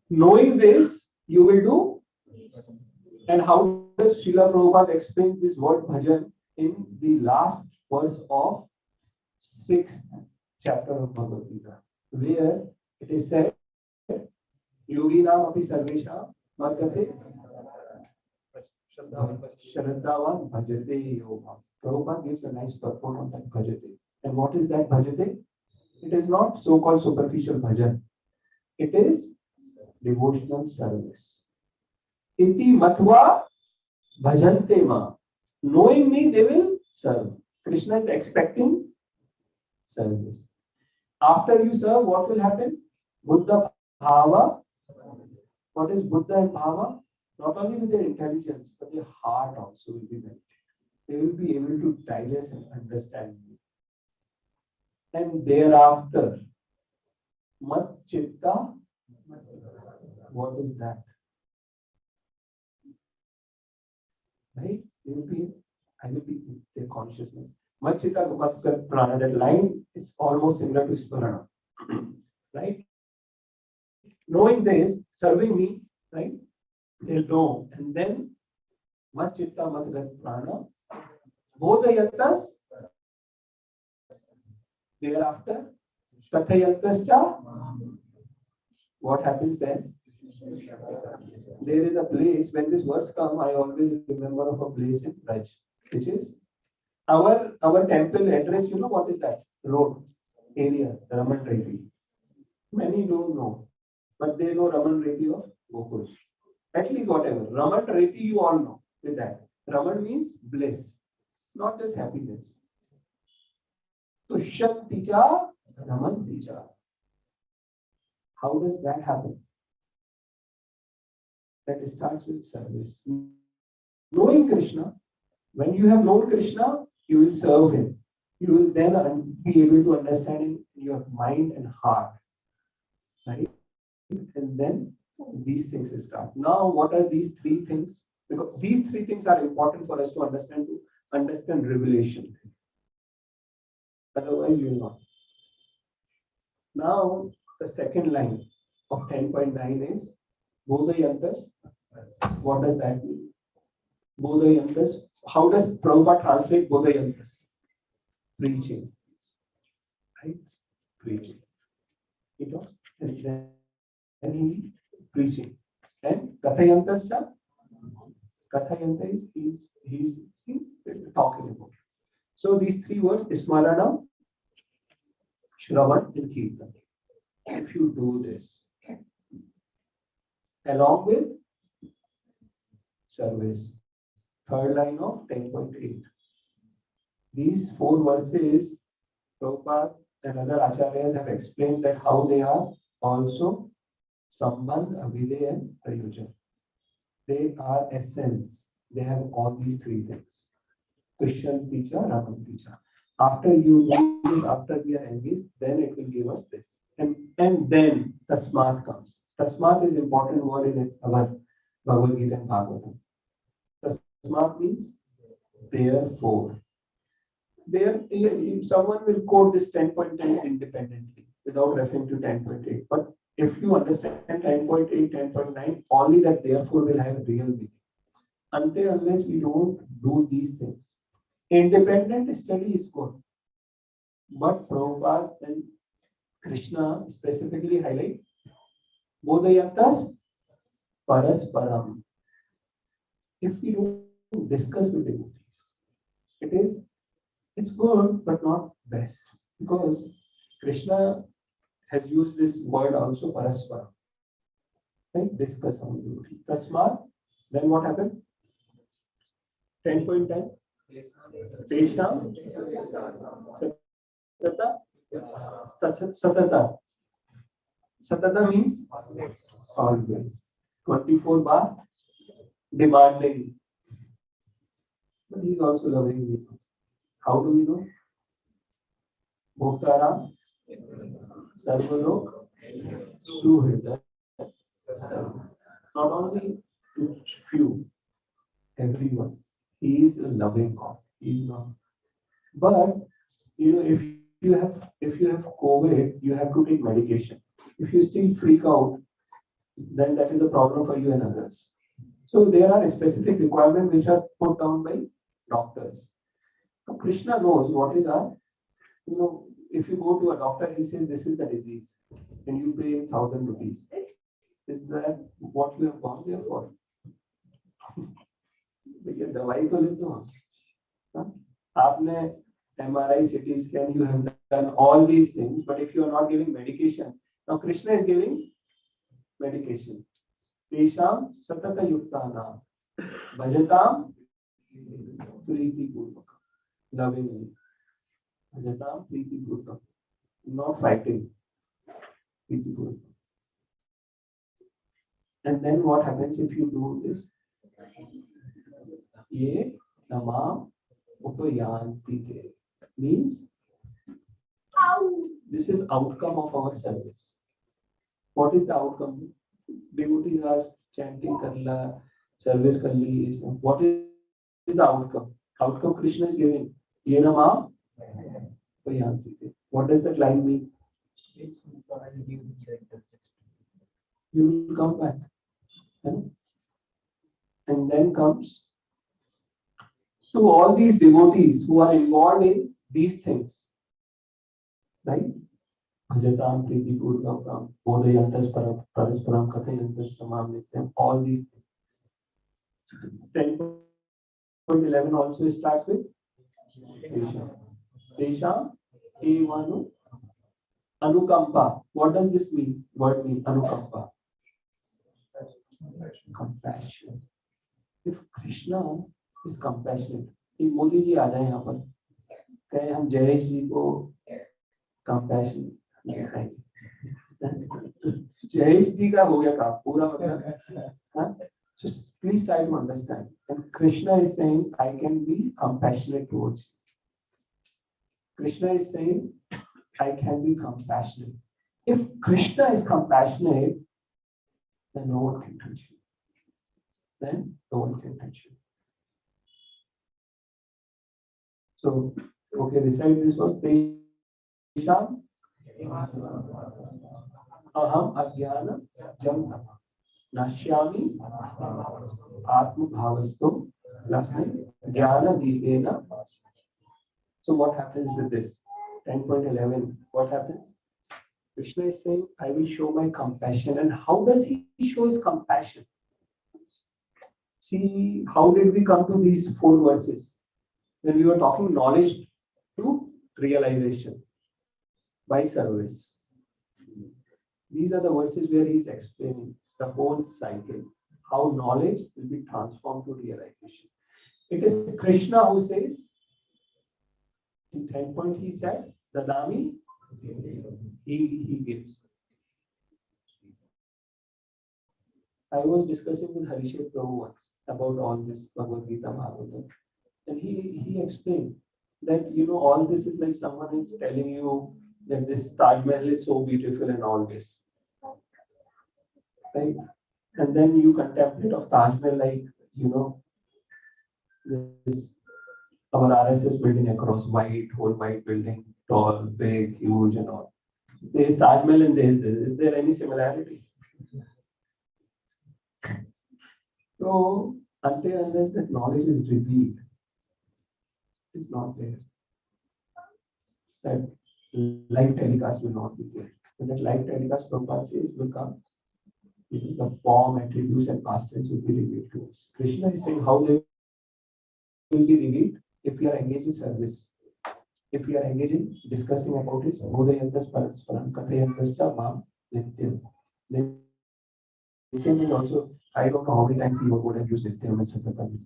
Knowing this, you will do. And how does Srila Prabhupada explain this word bhajan in the last verse of 6th chapter of Bhagavad Gita, where it is said, Yoginam api sarvesha margate Shraddhavan bhajate yoga. Prabhupada gives a nice purport on that bhajate. And what is that bhajate? It is not so-called superficial bhajan. It is devotional service. Iti matva bhajante ma. Knowing me, they will serve. Krishna is expecting service. After you serve, what will happen? Buddha bhava. What is Buddha and bhava? Not only with their intelligence, but their heart also will be meditated. They will be able to digest and understand me. And thereafter, mat chitta. What is that? Right? I will be their consciousness. Mat chitta mat prana. That line is almost similar to smarana. Right? Knowing this, serving me, right? They'll know. And then mat chitta mat prana. Bodhayantas. Thereafter, kathayantascha. What happens then? There is a place, when this verse comes, I always remember of a place in Braj, which is our temple address. You know what is that? Road, area, Raman Reti. Many don't know, but they know Raman Reti of Gokul. At least whatever. Raman Reti you all know with that. Raman means bliss, not just happiness. Tushyanticha Ramanticha. How does that happen? That starts with service. Knowing Krishna, when you have known Krishna, you will serve him. You will then be able to understand him in your mind and heart. Right? And then these things start. Now, what are these three things? Because these three things are important for us to understand revelation. Otherwise, you will not. Now, the second line of 10.9 is Bodhayantas. What does that mean? Bodhayantas. How does Prabhupada translate Bodhayantas? Preaching. Right? Preaching. You know? And then he preaching. And Kathayantas. Kathayanta is he's talking about. So these three words, Smarana, Shravan, and Kirtan. If you do this, along with service, third line of 10.8. These four verses, Prabhupada and other acharyas have explained that how they are also Sambandh, Abhiday, and Prayojan. They are essence. They have all these three things. Tushyanticha, Ramanticha. After you do this, after we are engaged, then it will give us this. And then Tasmat comes. Tasmat is important word in our Bhagavad Gita and Bhagavatam. Tasmat means therefore. There, someone will quote this 10.10 independently without referring to 10.8. But if you understand 10.8, 10.9, only that therefore will have real meaning. Unless we don't do these things. Independent study is good. But Prabhupada and Krishna specifically highlight Bodhayantas Parasparam. If we don't discuss with devotees, it's good but not best, because Krishna has used this word also Parasparam. right? Discuss about devotees. Tasmat, then what happened? 10.10. Tesham Satata. Satata means always. 24 bar demanding. But he is also loving me. How do we know? Bhoktaram Sarvalok Suhrita. Not only to few, everyone. He is a loving God. He is not. But if you have COVID, you have to take medication. If you still freak out, then that is a problem for you and others. So there are specific requirements which are put down by doctors. So Krishna knows what is our, if you go to a doctor, he says this is the disease, and you pay 1,000 rupees. Is that what you have gone there for? भैया दवाई तो ले दो आपने MRI, CT scan, you have done all these things, but if you are not giving medication, now Krishna is giving medication. Tesham satata yuktana bhajatam priti purvaka, lovingly. Bhajatam priti purvaka, not fighting. Priti purvaka. And then what happens if you do this? Ye namam upayanti te means this is outcome of our service. What is the outcome? Devotees are chanting karla, service karli. What is the outcome? Outcome Krishna is giving. Ye namam upayanti te. What does that line mean? You will come back. And then comes to all these devotees who are involved in these things, right? Bhajatam priti purvakam bodayantas parasparam kathayantas tamam nityam, all these things. 10.11 also starts with Tesham. Tesham evanu anukampa. What does this mean? Word mean anukampa. Compassion. If Krishna is compassionate, if Modi ji आ जाए यहाँ पर, कहे हम जयेश जी को compassion दिखाएंगे, जयेश जी का हो गया काम पूरा मतलब, just please try to understand. And Krishna is saying, I can be compassionate towards you. Krishna is saying, I can be compassionate. If Krishna is compassionate, then no one can touch you. Then no one can touch you. So, okay, recite this was Tesham Aham Ajnana Jam Nashyami Atma Bhavastum. Last name Jnana Deepena. So what happens with this? 10.11. What happens? Krishna is saying, I will show my compassion. And how does he show his compassion? See, how did we come to these 4 verses? When we were talking knowledge to realization by service. These are the verses where he is explaining the whole cycle, how knowledge will be transformed to realization. It is Krishna who says, in 10 point he said, Dadami, he gives. I was discussing with Harishit Prabhu once about all this Bhagavad Gita Bhagavatam, and he explained that all this is like someone is telling you that this Taj Mahal is so beautiful and all this, right? And then you contemplate of Taj Mahal like this our RSS building across whole white building, tall, big, huge, and all. There is Taj Mahal and there is this. Is there any similarity? So, until unless that knowledge is revealed, it's not there. That live telecast will not be there. And that live telecast, Prabhupada says, will come. The form, attributes, and past tense will be revealed to us. Krishna is saying how they will be revealed if we are engaged in service. If we are engaged in discussing about this, Bodayantas Parasparam Kathayantascha Mam Nityam. Nitin is also, I don't know how many times he would have used Nityam and Satatam.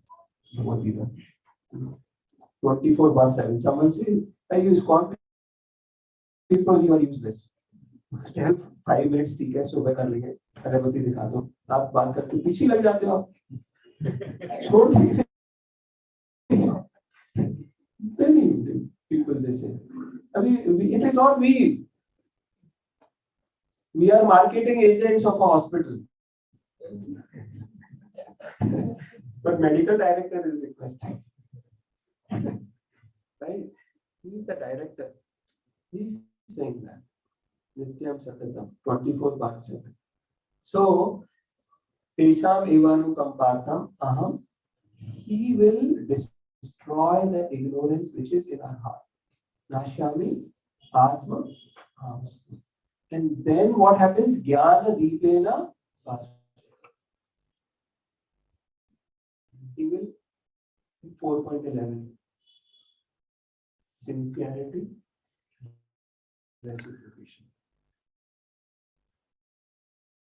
24/7. Someone says, I use call people, you are useless. Help 5 minutes ठीक है सुबह कर लेंगे अगरबत्ती दिखा दो आप बात करते पीछे लग जाते हो आप छोड़ दीजिए many people they say I mean, it is not we are marketing agents of a hospital but medical director is requesting right he is the director he is saying that Nityam Satatam 24/7 so Tesham evanukampartham aham he will destroy the ignorance which is in our heart Nashyami Atma Avastu. And then what happens? Jnana Deepena Vasudha. He will 4.11 sincerity, reciprocation.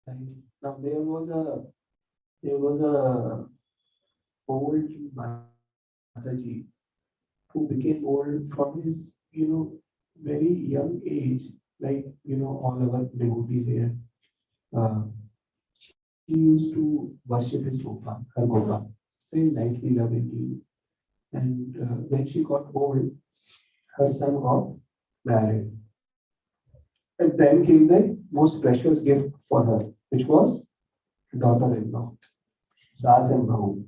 Right. Now there was a old Mataji who became old from his very young age, like all our devotees here. She used to worship his Gopal, her Gopal, very nicely, lovingly. And when she got old, her son got married. And then came the most precious gift for her, which was daughter-in-law, Saas and Bahu.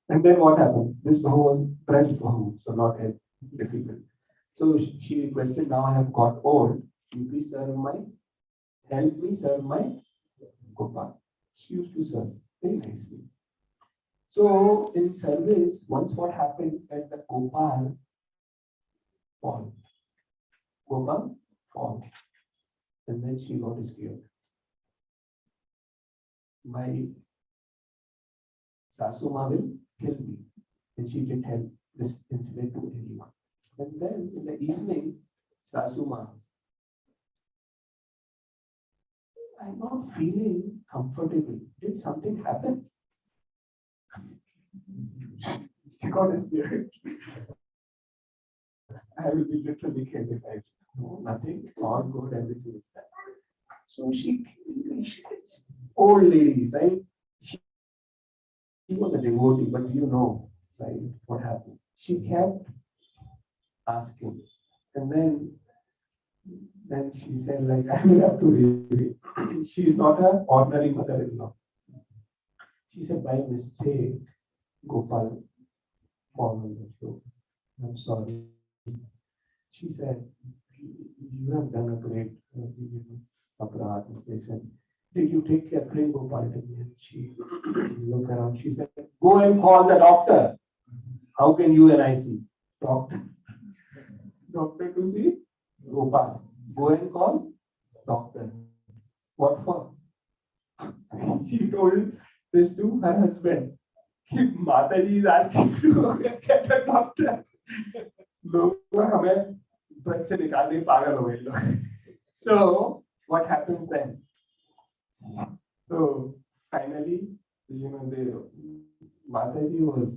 And then what happened? This Bahu was Braj Bahu, so not as difficult. So she requested, now I have got old, you please help me serve my Gopal. She used to serve very nicely. So in service, once what happened at the Gopal fall. Gopal fall. And then she got scared. My Sasuma will kill me. And she didn't tell this incident to anyone. And then in the evening, Sasuma, I'm not feeling comfortable. Did something happen? She got scared. I will be literally killed if I no, nothing, all good, everything is fine. So she old lady, right? She was a devotee, but right, what happened? She kept asking. And then she said, like, I will have to really. She is not an ordinary mother-in-law. She said, by mistake, Gopal fallen on the floor. I'm sorry. She said, you have done a great aparad. They said, did you take care? Bring Gopal to me. And she looked around. She said, go and call the doctor. How can you and I see? Doctor to see Gopal. Go and call doctor. What for? She told this to her husband. Mataji is asking to get a doctor. So what happens then? So finally, the Mataji was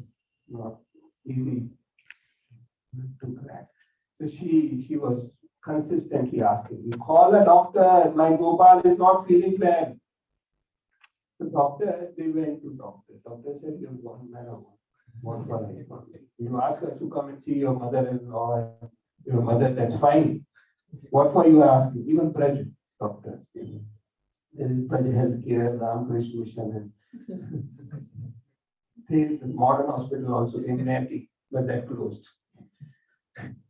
not easy to crack. So she was consistently asking, you call a doctor, my Gopal is not feeling well. The doctor, they went to doctor. Doctor said, you're one man or one for you ask her to come and see your mother-in-law, your mother, that's fine. What for you are asking? Even Praj doctors. There is Praj Healthcare, Ramakrishna Mission, and there is a modern hospital also in Nati, but that closed.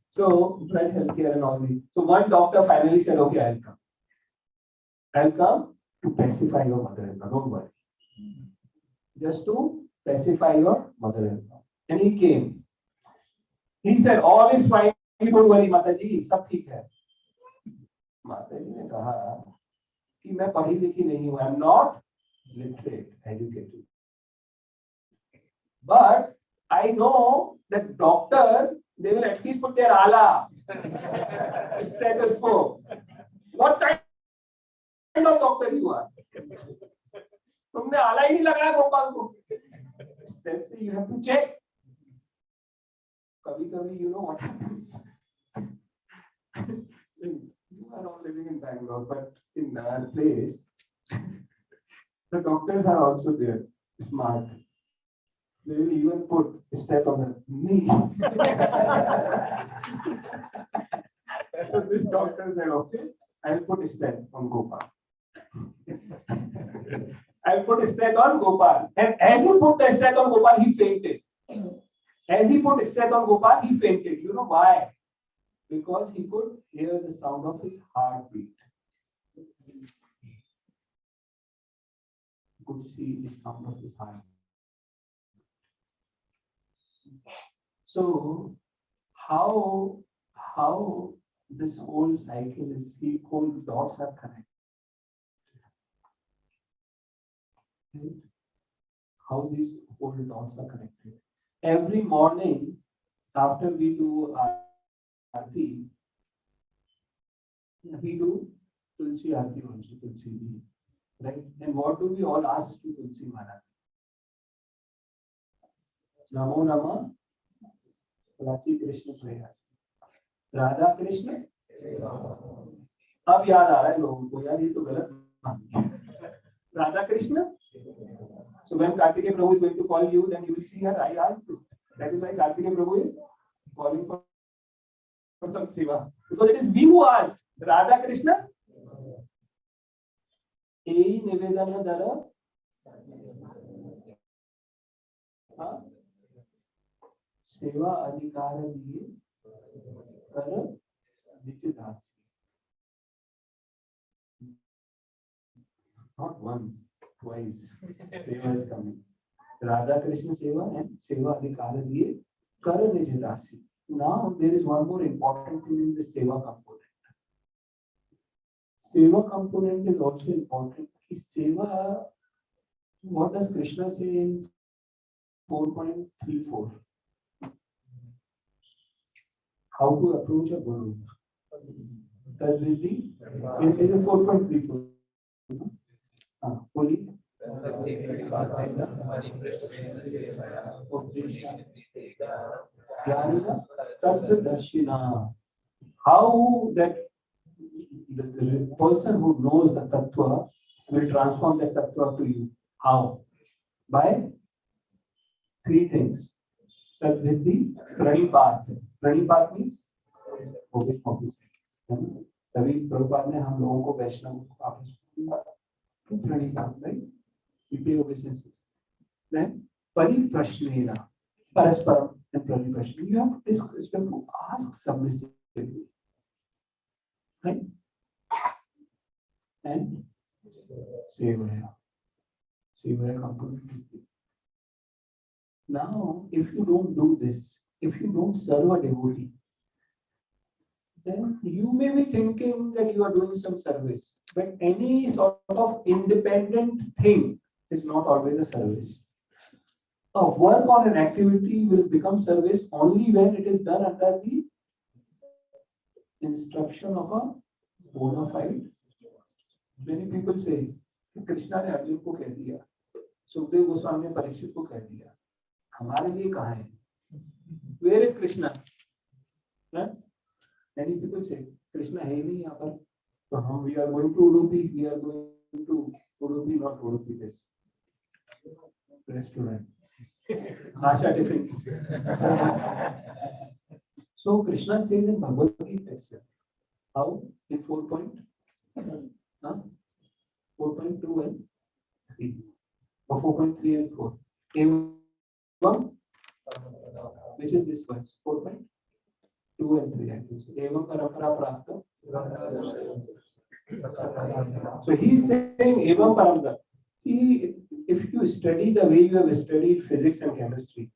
So Praj Healthcare and all these. So one doctor finally said, okay, I'll come. I'll come to pacify your mother-in-law, don't worry. Just to pacify your mother-in-law. And he came. He said, all is fine, you don't worry, Mataji, sab theek hai. Mataji ne kaha कि मैं पढ़ी लिखी नहीं हूँ, I am not literate, educated. But I know that doctor, they will at least put their ala, stethoscope. What kind of doctor you are. तुमने आला ही नहीं लगाया गोपाल को. Steps you have to check. कभी-कभी you know what happens. You are all living in Bangalore, but in our place, the doctors are also there, smart. They will even put a step on the knee. So this doctor said, okay, I'll put a step on Gopal. I'll put a step on Gopal. And as he put the step on Gopal, he fainted. As he put a step on Gopal, he fainted. You know why? Because he could hear the sound of his heartbeat. He could see the sound of his heart. So, how this whole cycle is, the whole dots are connected. Right? How these whole dots are connected. Every morning, after we do Aarti, we do Tulsi Aarti also, Tulsi Ji, right? And what do we all ask to Tulsi Maharaj? Namo Nama, Rasi Krishna Prayasi. Radha Krishna. अब याद आ रहा है लोगों को, यार ये तो गलत मान. Radha Krishna. So when Kartikeya Prabhu is going to call you, then you will see her. I asked this. That is why Kartikeya Prabhu is calling for some seva. Because it is we who asked. Radha Krishna. Ei Nivedana Dara. सेवा अधिकार दिए कर नित्य दासी. Not once, twice. Seva is coming. Radha Krishna Seva and Seva Adhikara diye kar nij dasi. Now there is one more important thing in the Seva component. Seva component is also important. Seva, what does Krishna say in 4.34? How to approach a guru. Tadviti is 4.34. Holy. How that the person who knows the tattva will transform that tattva to you. How? By three things. Tadviti, Pranipat. Pranipat means obedience. तभी प्रभुपाद ने हम लोगों को वैष्णव वापस प्रणिपात, right? We pay obeisances. Then pariprashnena, parasparam and pariprashna. You have to ask submissively, right? And sevaya. Sevaya component is there. Now, if you don't do this, if you don't serve a devotee, then you may be thinking that you are doing some service, but any sort of independent thing is not always a service. A work or an activity will become service only when it is done under the instruction of a bona fide. Many people say, Krishna ने अर्जुन को कह दिया, सुखदेव गोस्वामी ने परीक्षित को कह दिया, हमारे लिए कहाँ है? Where is Krishna? Right? Many people say, Krishna है नहीं यहाँ पर, तो हम we are going to Udupi, we are going to Udupi, not Udupi, this restaurant. Asha Tiffins. So Krishna says in Bhagavad Gita itself, how? In 4.2 and 3, or 4.3 and 4. Evam, which is this verse, 4.2 and 3. I think so. Evam parampara prapta. So he's saying Evam parampara. If you study the way you have studied physics and chemistry,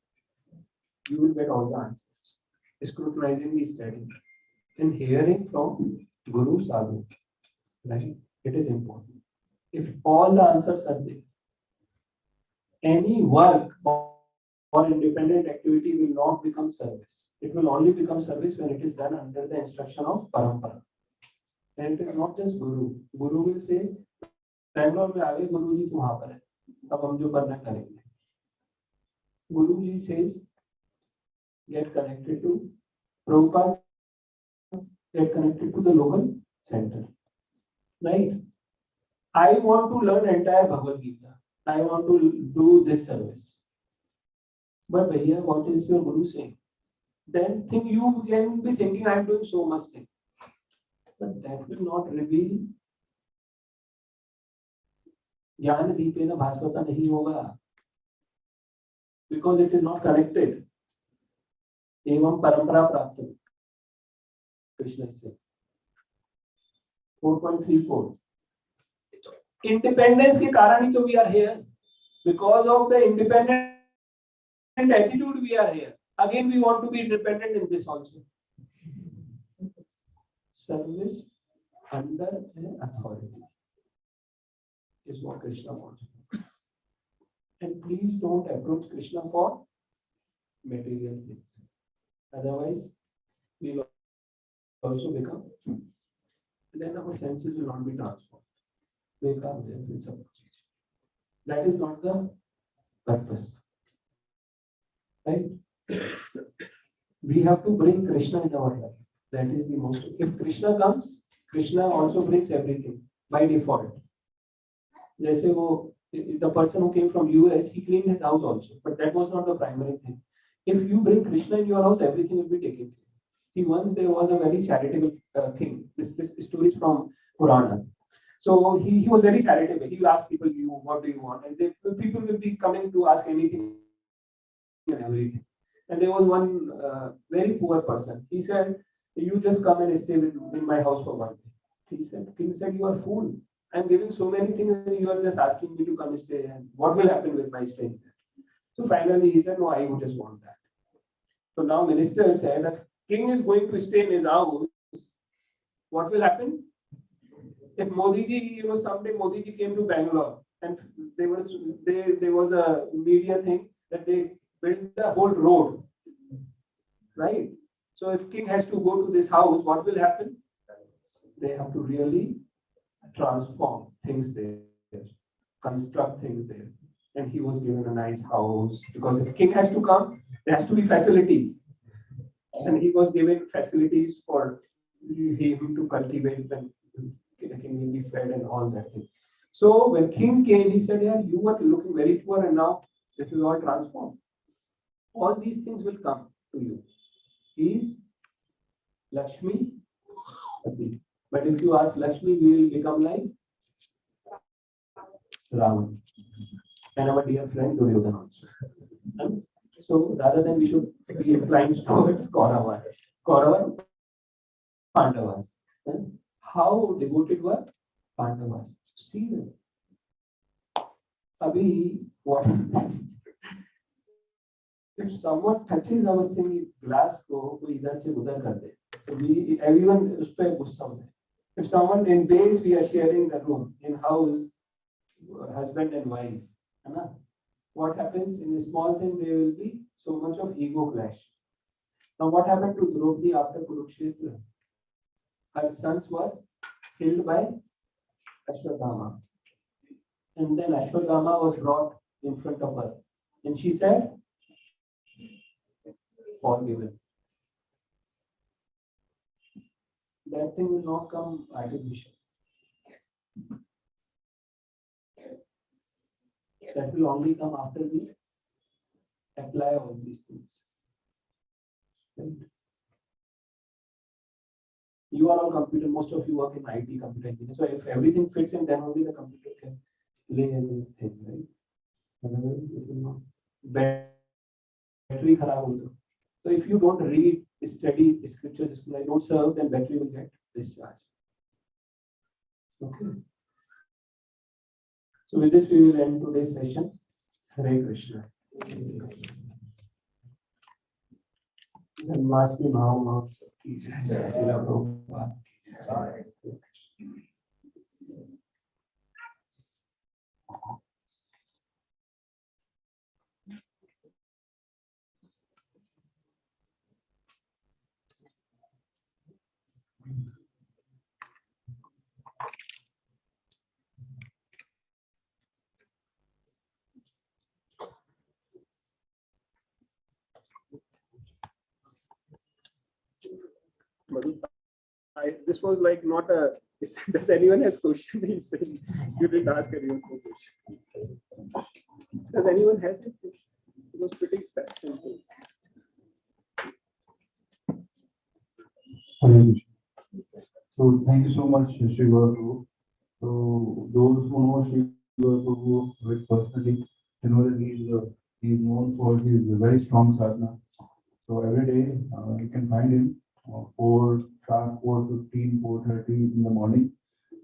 you will get all the answers. Scrutinizing the study and hearing from Guru Sadhu, right? It is important. If all the answers are there, any work or independent activity will not become service. It will only become service when it is done under the instruction of parampara. And it is not just Guru. Guru will say, Bangalore में आ गए गुरु जी तो वहाँ पर है, अब हम जो करना करेंगे. Guru ji says, get connected to Prabhupada, get connected to the local center. Right? I want to learn entire Bhagavad Gita. I want to do this service. But Bhaiya, what is your Guru saying? Then you can be thinking, I am doing so much thing. But that will not reveal ज्ञान दीपेन भास्वता नहीं होगा, because it is not connected. एवं परंपरा प्राप्त. Krishna says 4.34. Independence के कारण ही तो we are here. Because of the independent attitude we are here. Again we want to be independent in this also. Service under an authority is what Krishna wants. And please don't approach Krishna for material things. Otherwise, we will also become, then our senses will not be transformed. That is not the purpose. Right? We have to bring Krishna in our life. That is the most. If Krishna comes, Krishna also brings everything by default. जैसे वो, the person who came from US, he cleaned his house also, but that was not the primary thing. If you bring Krishna in your house, everything will be taken care. See, once there was a very charitable king. This story is from Puranas. So he was very charitable. He will ask people, what do you want? And people will be coming to ask anything and everything. And there was one very poor person. He said, you just come and stay in my house for 1 day. King said, you are fool. I am giving so many things and you are just asking me to come stay. And what will happen with my staying there? So finally he said, no, I would just want that. So now minister said, if king is going to stay in his house, what will happen? If Modi ji, someday Modi ji came to Bangalore and there was a media thing that they built the whole road, right? So if king has to go to this house, what will happen? They have to really transform things there, construct things there. And he was given a nice house, because if king has to come, there has to be facilities. And he was given facilities for him to cultivate, and the king will be fed and all that thing. So when king came, he said, yeah, you were looking very poor and now this is all transformed. All these things will come to you. He is Lakshmi. But if you ask Lakshmi, we will become like Ravan. And our dear friend Duryodhana also. So rather than we should be inclined towards Kaurava, Pandavas. How devoted were Pandavas? See them. Abhi, what? If someone touches our thing, glass को कोई इधर से उधर कर दे, so everyone उस पे गुस्सा होता है. If someone in base, we are sharing the room in house, husband and wife, what happens in a small thing? There will be so much of ego clash. Now, what happened to Draupadi after Kurukshetra? Her sons were killed by Ashwatthama, and then Ashwatthama was brought in front of her, and she said, "Forgiven." That thing will not come artificial. That will only come after we apply all these things. Right? You are all computer, most of you work in IT, computer engineering. So if everything fits in, then only the computer can lay anything, right? Otherwise, it will not. Battery kharab ho. So if you don't read, study scriptures, don't serve, then battery will get discharged. Okay. So with this, we will end today's session. Hare Krishna. Janmashtami Mahotsav ki jai. Srila Prabhupada ki jai. this was like not a. Does anyone has question? He said you didn't ask anyone for question. Does anyone has a question? It was pretty simple. So thank you so much, Shri Guru. So those who know Shri Guru very personally, you know that he is known for his very strong sadhana. So every day you can find him 4:15, 4:30 in the morning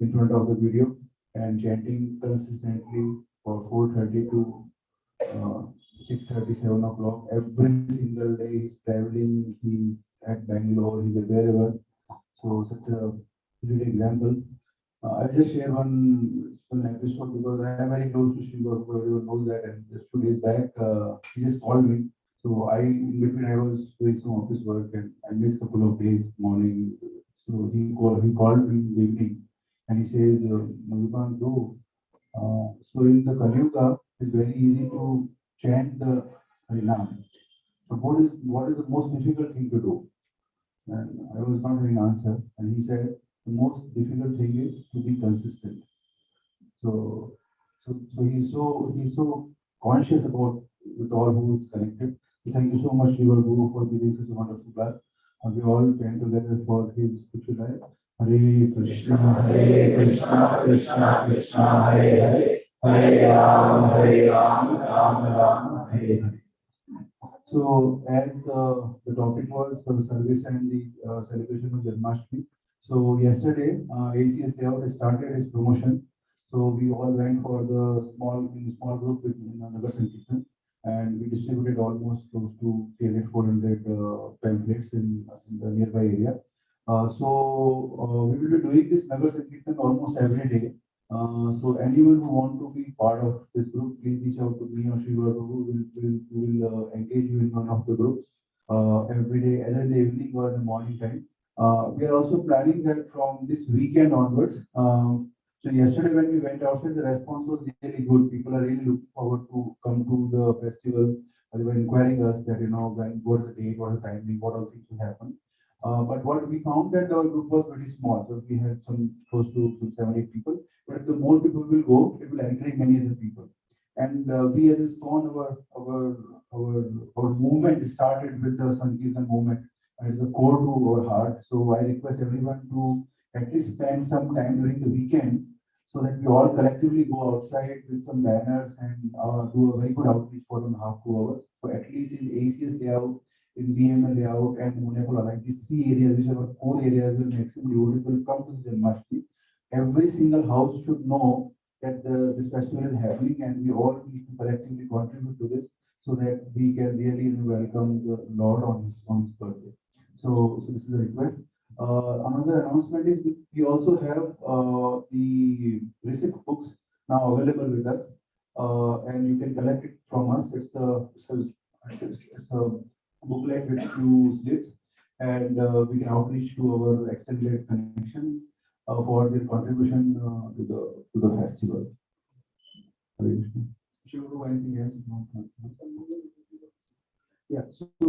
in front of the video and chanting consistently for 4:30 to 6:30, 7 o'clock. Every single day he's traveling, he's at Bangalore, he's wherever. So such a great example. I'll just share one episode because I am very close to Shiva, everyone knows that. And just 2 days back, he just called me. So in between I was doing some office work and I missed a couple of days morning. So he called me in the evening and he says, "No, you can't do." So in the Kali Yuga, it's very easy to chant the Harinam. So what is the most difficult thing to do? And I was not having an answer. And he said, the most difficult thing is to be consistent. So he's so conscious about with all who is connected. So thank you so much, Shiva Guru, for giving such a wonderful class. And we all came together for his spiritual life. Hare Krishna, Krishna Krishna, Hare Hare Ram, Ram Ram, Hare Hare. So as the topic was the service and the celebration of Janmashtami. So yesterday, ACS layout started its promotion. So we all went for the small group in Nagar Sankirtan, and we distributed almost close to 300-400 pamphlets in the nearby area. We will be doing this Nagar Sankirtan almost every day. So anyone who want to be part of this group, please reach out to me or Shiva Guru. We will engage you in one of the groups every day, either in the evening or in the morning time. We are also planning that from this weekend onwards. So yesterday when we went outside, the response was really good. People are really looking forward to come to the festival. They were inquiring us that, what's the date, what is the timing, what all things will happen. But what we found that our group was very small. So we had some close to 7-8 people. But if the more people will go, it will encourage many other people. And we as a SCON, our movement started with the Sankirtan movement. It's a core to our heart. So I request everyone to at least spend some time during the weekend so that we all collectively go outside with some banners and do a very good outreach for 1.5 to 2 hours. So at least in ACS layout, in BML layout and Munepola, like these 3 areas, which are our core areas, where maximum devotees will come to the Janmashtami. Every single house should know that this festival is happening, and we all need to collectively contribute to this so that we can really welcome the Lord on his birthday. So this is a request. Another announcement is we also have the receipt books now available with us, and you can collect it from us. It's a booklet with few slips, and we can outreach to our extended connections for their contribution to the festival. Should we do anything else? Yeah. So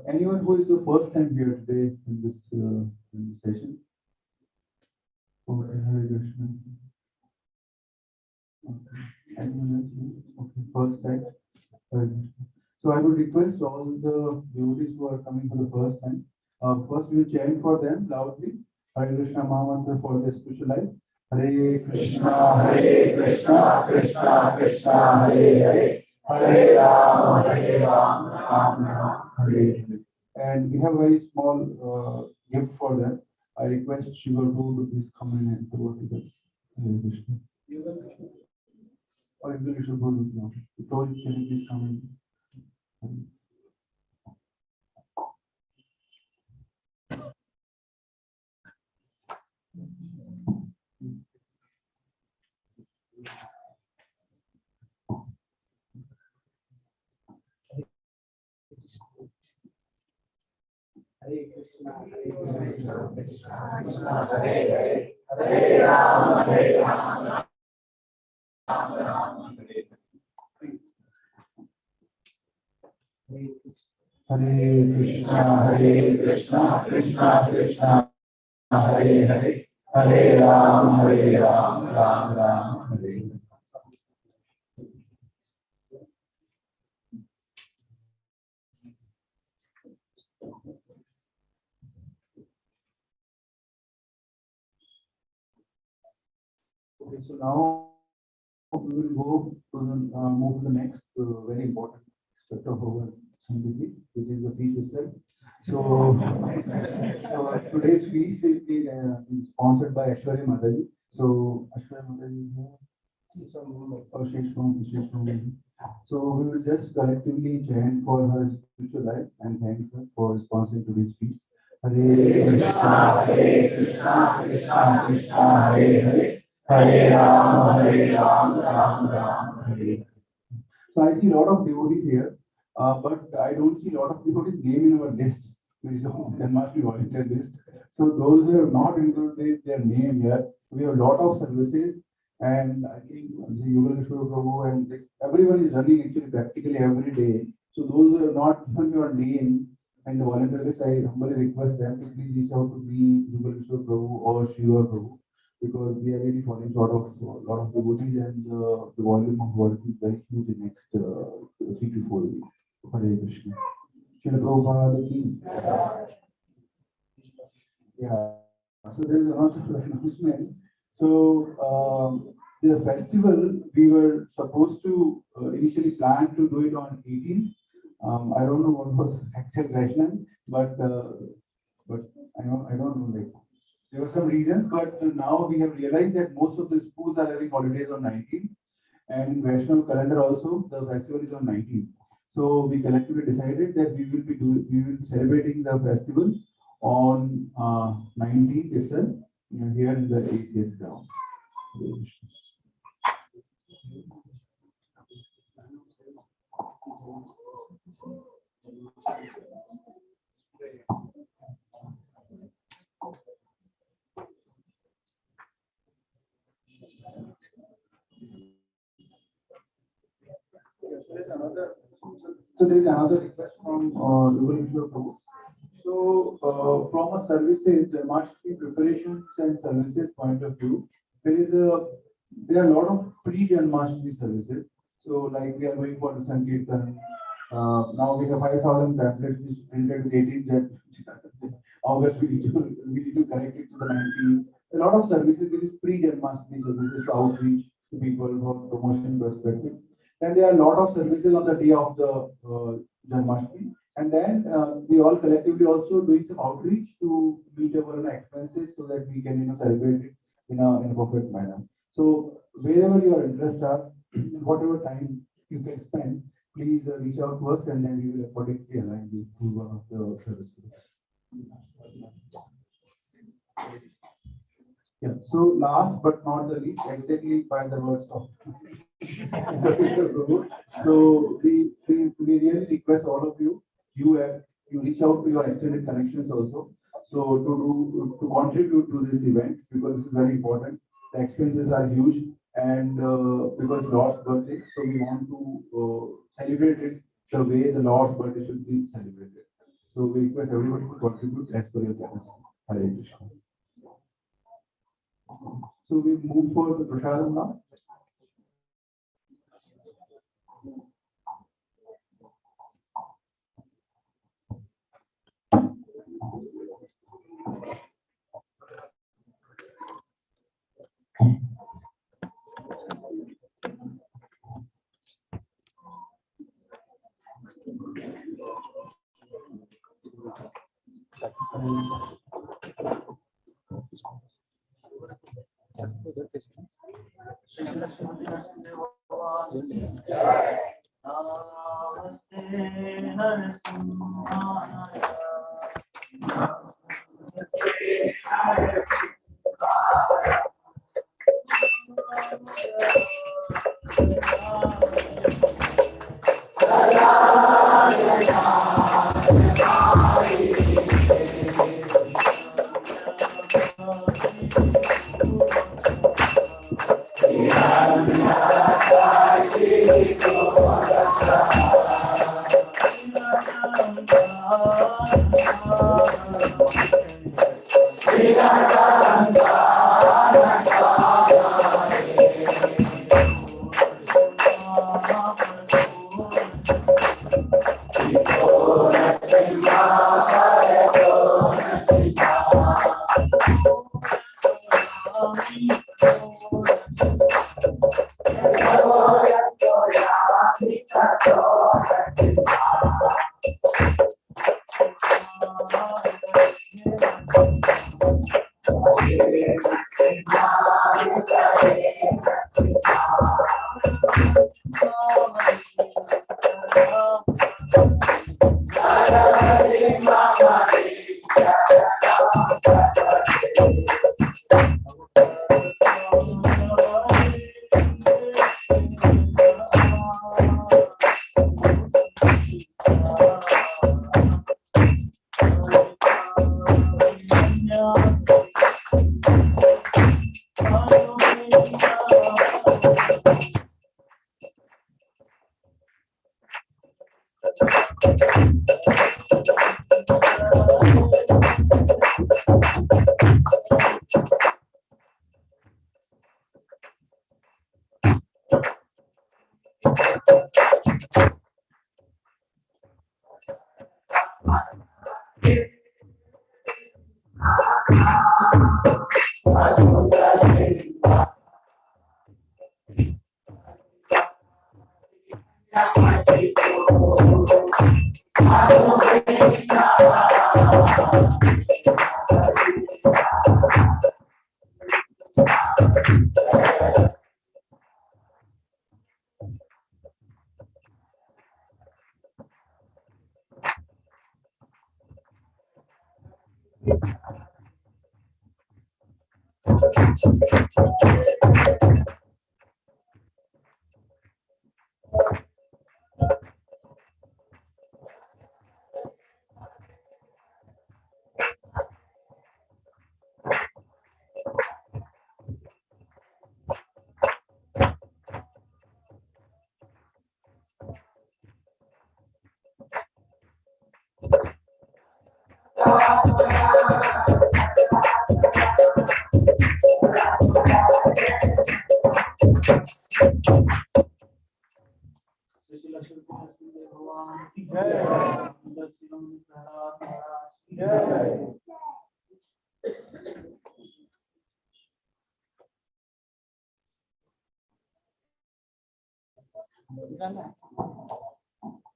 anyone who is the first time here today in this session? Okay, Hare Krishna. Okay. Anyone else? Okay, first time. So I would request all the devotees who are coming for the first time. First, we will chant for them loudly. Hare Krishna Mahamantra for their spiritual life. Hare Krishna, Krishna Krishna, Hare Hare. Hare Ram, Ram Ram, Hare Hare. And we have a very small gift for them. I request Shiva Guru to please come in and go to this. Hare Krishna. Or if you should go to now. Can you please come in? Hare Krishna, Krishna Krishna, Hare Hare, Hare Ram, Ram Ram, Hare Hare. Hare Krishna, Krishna Krishna. Hare Hare, Hare Ram, Ram Ram, Hare Hare. Okay, so now we will go to the move to the next very important aspect of our Samriti, which is the feast itself. So, today's feast is sponsored by Ashwarya Mataji. So Ashwarya Mataji is here. So we will just collectively chant for her spiritual life and thank her for sponsoring today's feast. Hare Krishna, Hare Krishna, Krishna Krishna, Hare Hare. Hare Ram, Ram, Hare Hare. So I see a lot of devotees here, but I don't see a lot of devotees name in our list, which is there must be volunteer list. So those who have not included their name here, we have a lot of services, and I think Yogaleshwar Prabhu and everyone is running actually practically every day. So those who have not given your name and the volunteer list, I humbly request them to please reach out to me, Yogaleshwar Prabhu or Shiva Prabhu, because we are really falling short of a lot of devotees, and the volume of work is very huge in next 3 to 4 weeks. Hare Krishna. Srila Prabhupada ki. Yeah. So there is another announcement. So the festival we were supposed to initially plan to do it on 18th. I don't know what was actual rationale, but I don't know, like there were some reasons, but now we have realized that most of the schools are having holidays on 19th, and in Vaishnav calendar also the festival is on 19th. So we collectively decided that we will be celebrating the festival on 19th itself here in the ACS ground. So there is another request from Yogaleshwar Prabhu. So from a services, Janmashtami preparations and services point of view, there are a lot of pre-Janmashtami services. So like we are going for the Sankirtan. Now we have 5,000 pamphlets which printed with 18 August. We need to connect it to the 19th. A lot of services which is pre-Janmashtami services to outreach to people from promotion perspective. Then there are a lot of services on the day of the Janmashtami. And then we all collectively also doing some outreach to meet our expenses so that we can celebrate it in a perfect manner. So wherever your interests are, whatever time you can spend, please reach out to us, and then we will accordingly align you to one of the services. Yeah. So last but not the least, exactly by the words of so we really request all of you, you reach out to your extended connections also. So to contribute to this event, because this is very important. The expenses are huge, and because Lord's birthday, so we want to celebrate it the way the Lord's birthday should be celebrated. So we request everybody to contribute as per your capacity. Hare Krishna. So we move for the prasadam now.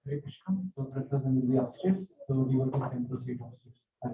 Hare Krishna. So Prasad will be upstairs. So devotees can proceed upstairs. Hare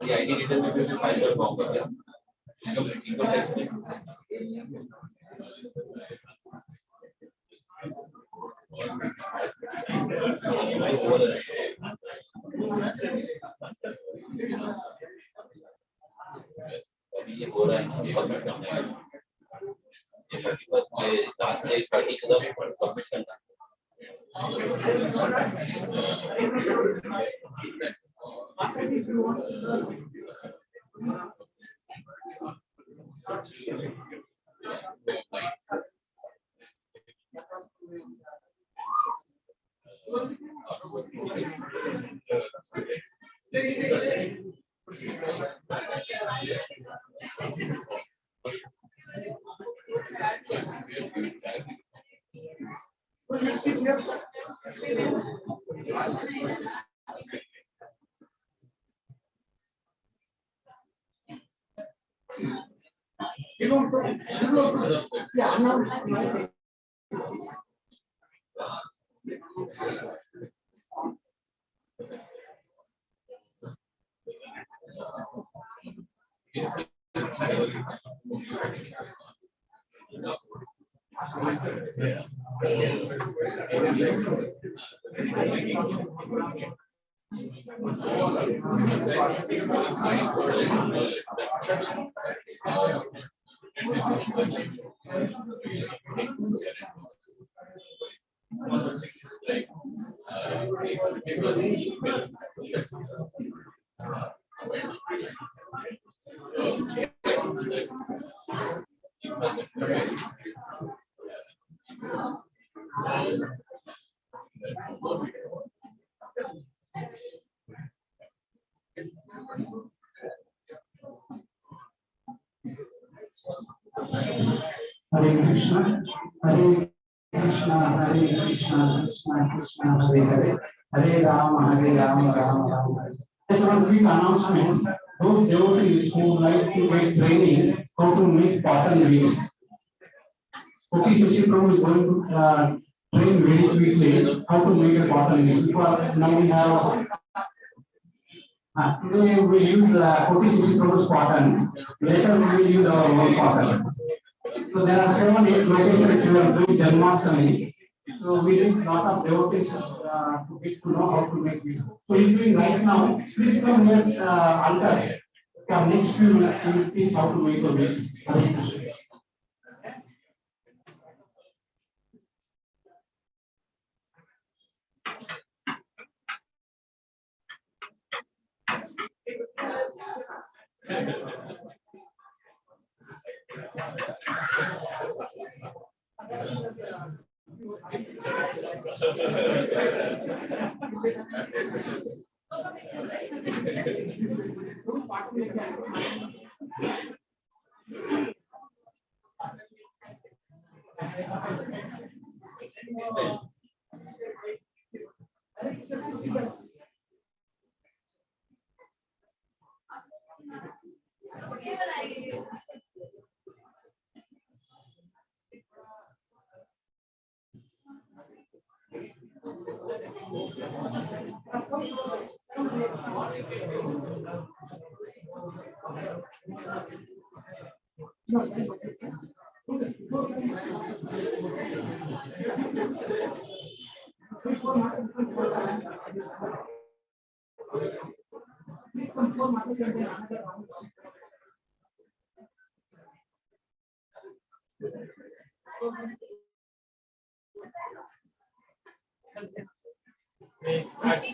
The ID details will be filed or wrong. ये हो रहा है submit करना है last day 30 submit करना Hare Krishna, Hare Krishna, Hare Krishna, Krishna Krishna, Hare Hare, Hare Rama, Rama Rama, Hare. Just one quick announcement. Those devotees who would like to get training how to make cotton reeds. Koti Shashi Prabhu is going to train very quickly how to make a cotton reed. Because now we have today we use Koti Shashi Prabhu's cotton. Later we will use our own cotton. So there are 7-8 locations who are doing Janmashtami. So we need lot of devotees to get to know how to make this. So if we right now, please come here altar. For next few minutes, we will teach how to make the mix. Hare Krishna. आज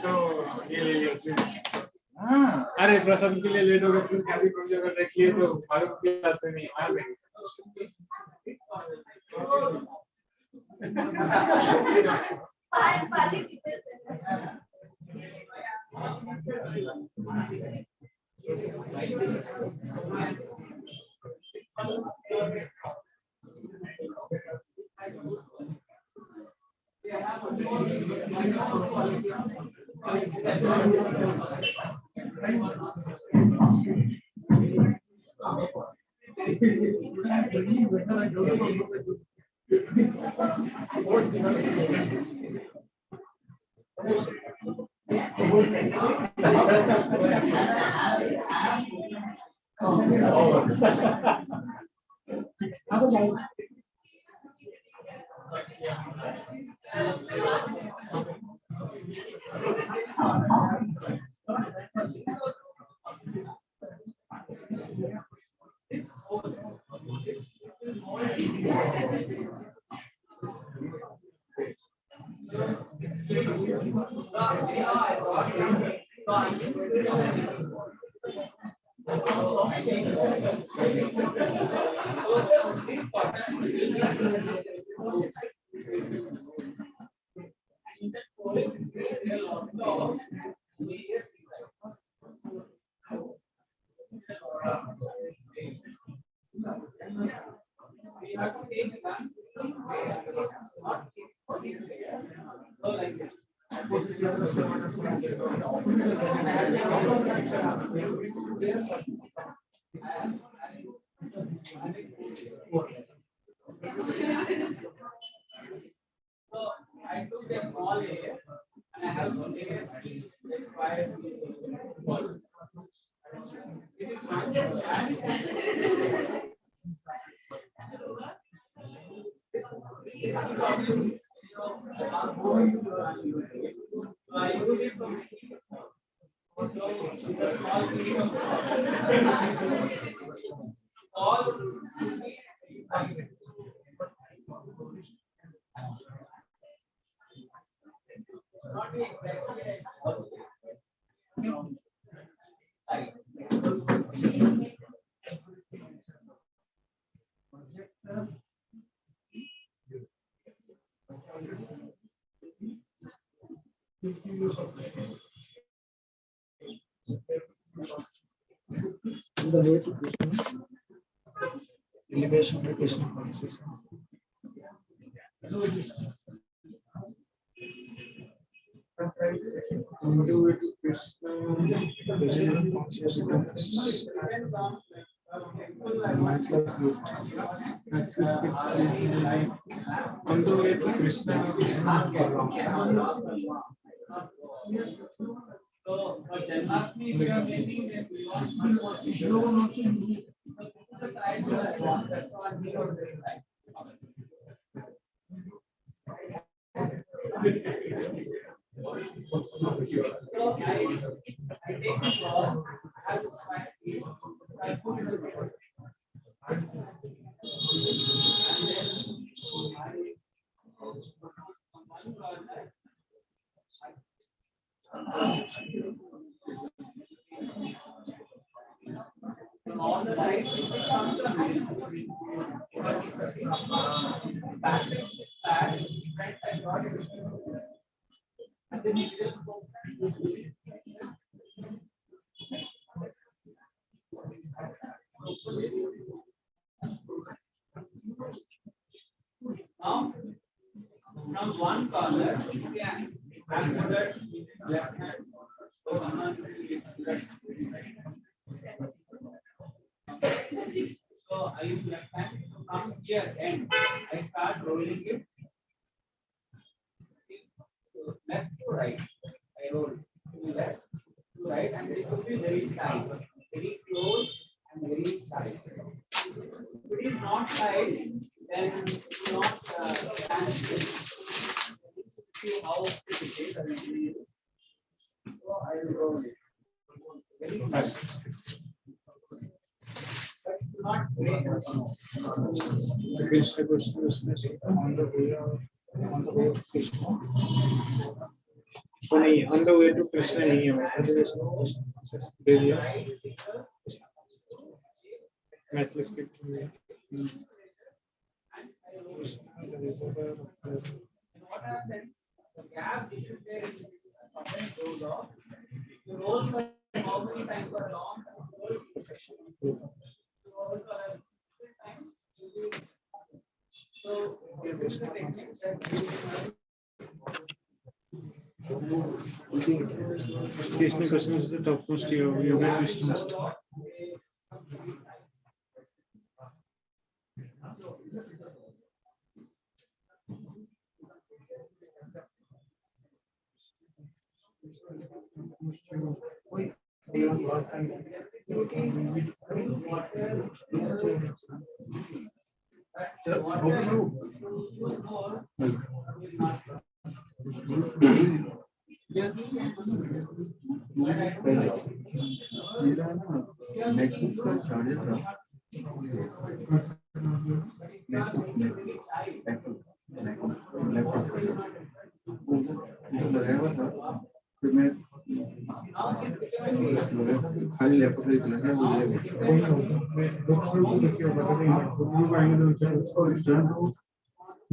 तो ये ले लिया फिर। अरे प्रसन्न के लिए लेट हो गया, फिर क्या भी कोई जगह देख लिए तो मालूम किया तो नहीं आ गए। The way to Krishna, elevation to Krishna consciousness. Into it, Krishna consciousness. Matchless gift. Matchless gift. On the way to Krishna. from one corner, yeah, after that, left hand. So I use left hand. So from here end, I start rolling it. So left to right, I roll to left to right, and it will be very tight, very close and very tight. If it is not tight, then not stand still. See how it is. So I will roll it. Very fast. But not break. The Krishna consciousness on the way of Krishna. So नहीं, on the way to Krishna नहीं है वैसे। दे दिया। Message skip किया। What happens? The gap which is there in the something goes off. You roll for how many times for a long time? You roll for a good time. So this is the technique that Krishna consciousness is the topmost yoga systemist. मेरा ना MacBook का charger था laptop लगाया हुआ था फिर मैं खाली लैपटॉप ही चला गया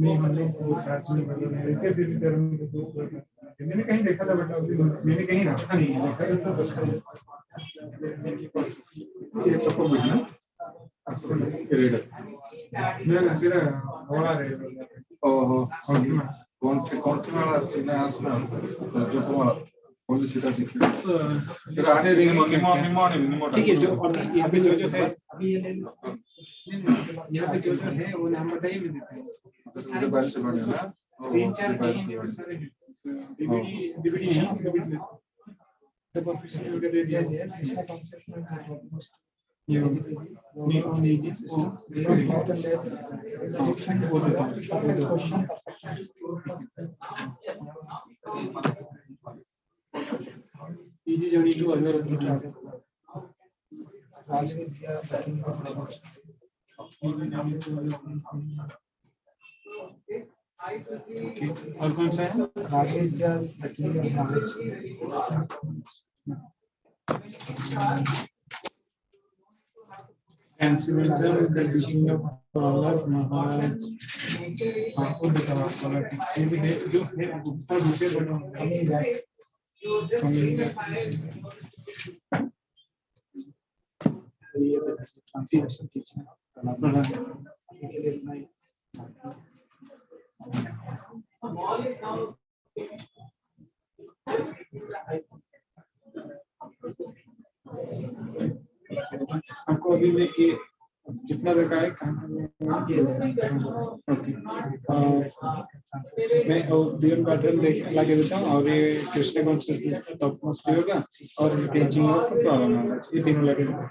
नहीं मतलब वो साथ में मतलब लेके फिर चरण मैंने कहीं देखा था बट मैंने कहीं रखा नहीं है देखा ये तो को बिना रीडर ना सिरा होड़ा रहे ओहो कौन थे वाला सीधा आसना जो तुम्हारा कौन सीधा दिख रहा है निमो ठीक है, जो अभी यहाँ पे जो है अभी ये ले लो। यहाँ पे जो है वो नाम बताइए मैं देता हूँ। मुझे बात से बने ना 3-4 नहीं सारे डीवीडी है डीवीडी सब ऑफिशियल में दे दिया है। कृष्णा कॉन्सेप्ट में ये नहीं सिस्टम रिजेक्शन बोल देता हूँ question easy journey to other राजविद्या और कौन सा है राजविद्या Incidental the teaching of Allah Maharaj आपको बताओ Allah ये भी जो है ऊपर नीचे बना coming back ये ट्रांसलेशन टीचिंग के लिए इतना ही आपको अभी मैं ये कितना रखा है मैं डीएम पैटर्न लगा देता हूँ और ये कृष्ण कॉन्सेप्ट टॉप मोस्ट होगा और टीचिंग ऑफ प्रॉब्लम ये तीनों लगे देता हूँ।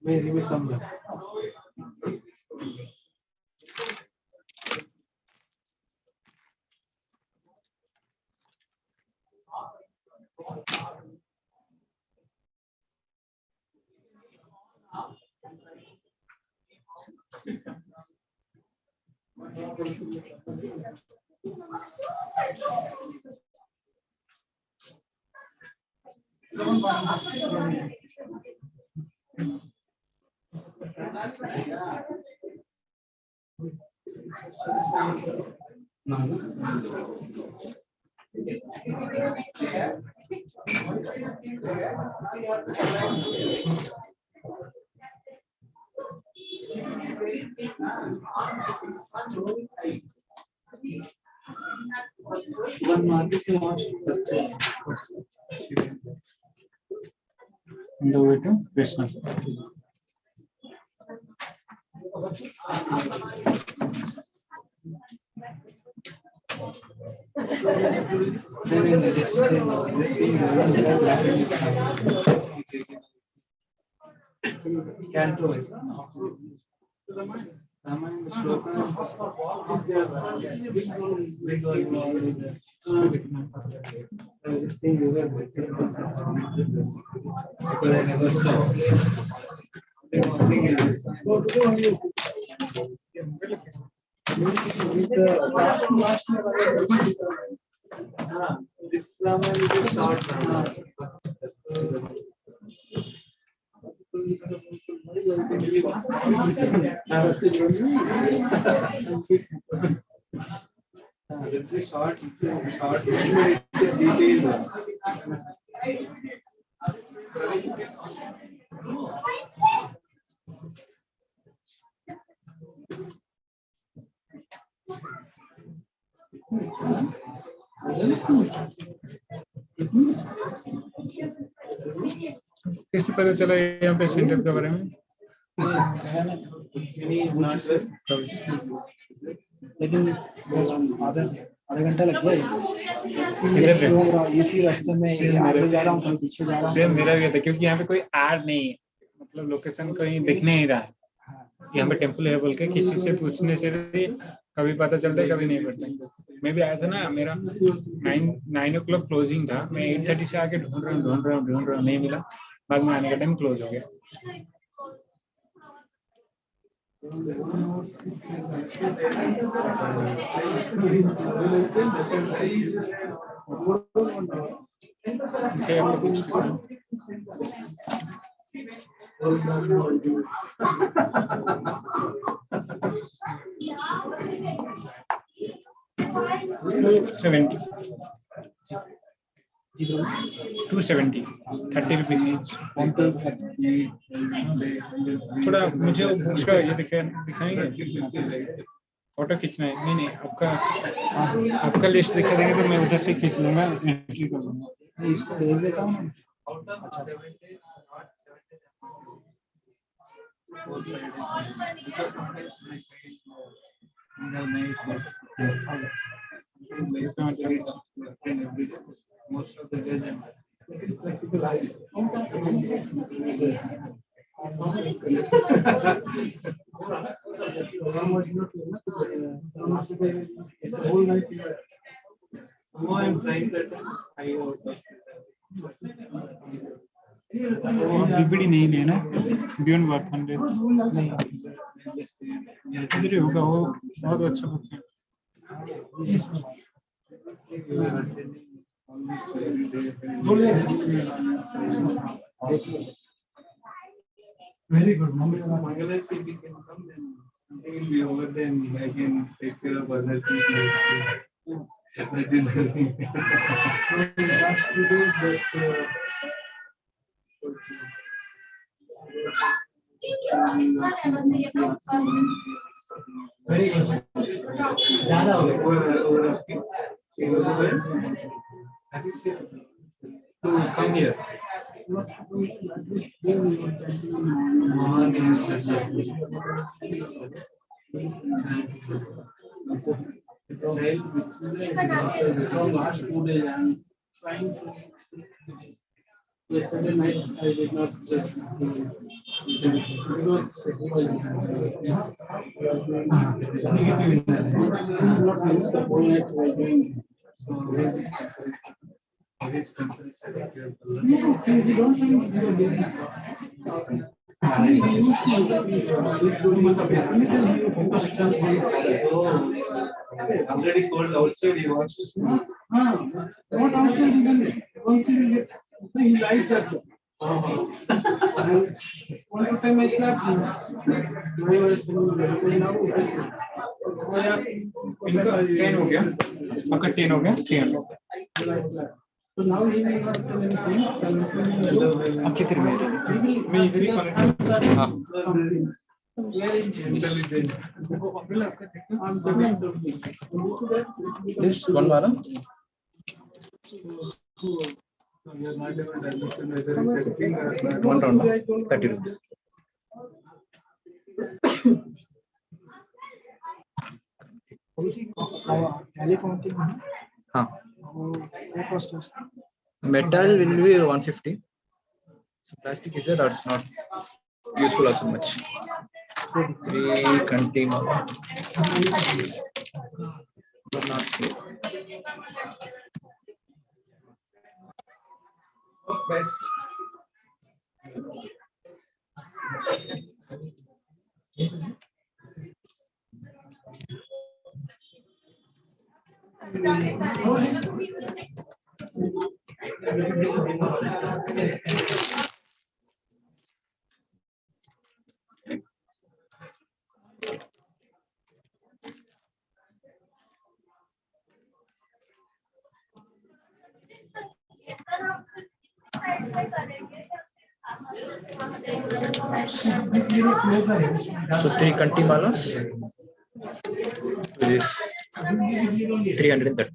He will come back. One market wants to On the way to Krishna. this scene Canto Ramayana Shloka I was just saying because I never saw. This Ramayana is short. It's a short, it's a detailed one. कैसे पता चला यहाँ पे centre के बारे में? लेकिन आधा घंटा लग गया इसी रास्ते में आगे जा रहा हूँ पीछे जा रहा हूँ। सेम मेरा भी था क्योंकि यहाँ पे कोई ऐड नहीं है, मतलब लोकेशन कहीं दिख नहीं रहा है। यहाँ पे टेम्पल है बोल के किसी से पूछने से कभी पता चलता है कभी नहीं पड़ता। मैं भी आया था ना, मेरा 9 o'clock क्लोजिंग था, मैं 8:30 से आके ढूंढ रहा हूँ नहीं मिला, बाद में आने का टाइम क्लोज हो गया। $270, 30 rupees each। थोड़ा मुझे बुक्स का ये दिखाएंगे, फोटो खींचना है। नहीं आपका लिस्ट दिखा देंगे तो मैं उधर से खींच लूंगा, एंट्री कर लूंगा। इसको भेज देता हूँ। अच्छा Most of the days BBD नहीं लेना, बियॉन्ड वर्थ 100 नहीं इधर ही होगा, वो बहुत अच्छा बुक है। Very good. Mangala if we can come, then something will be over, then I can take care of other things. That is the thing. Last 2 days, very good. ज़्यादा हो गया over asking. To come here. Last 2 days I'm trying to. Yesterday night I did not just. So this already cold outside. He wants to see. What outside? He liked that. One time I slept. इनका 10 हो गया, आपका 10 हो गया, 3 So now he will not tell anything. अब कितने में मैं इधर ही कनेक्ट हाँ Very intelligent. this one वाला You are not able to understand whether it's a thing or not. one round 30 rupees. हाँ metal will be 150. So plastic is there, that's not useful also much. 3 container. But not here. Best. So 3 conti malas. This 330.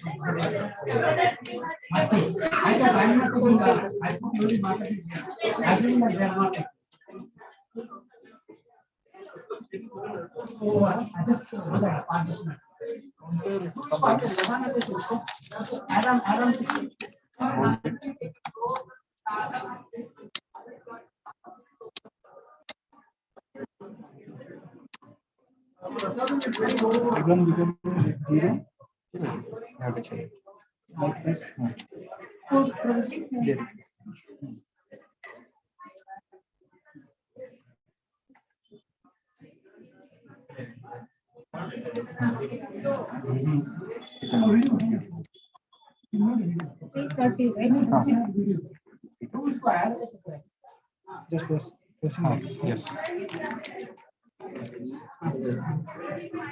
Again become 0 like this. There. Just press. Yes.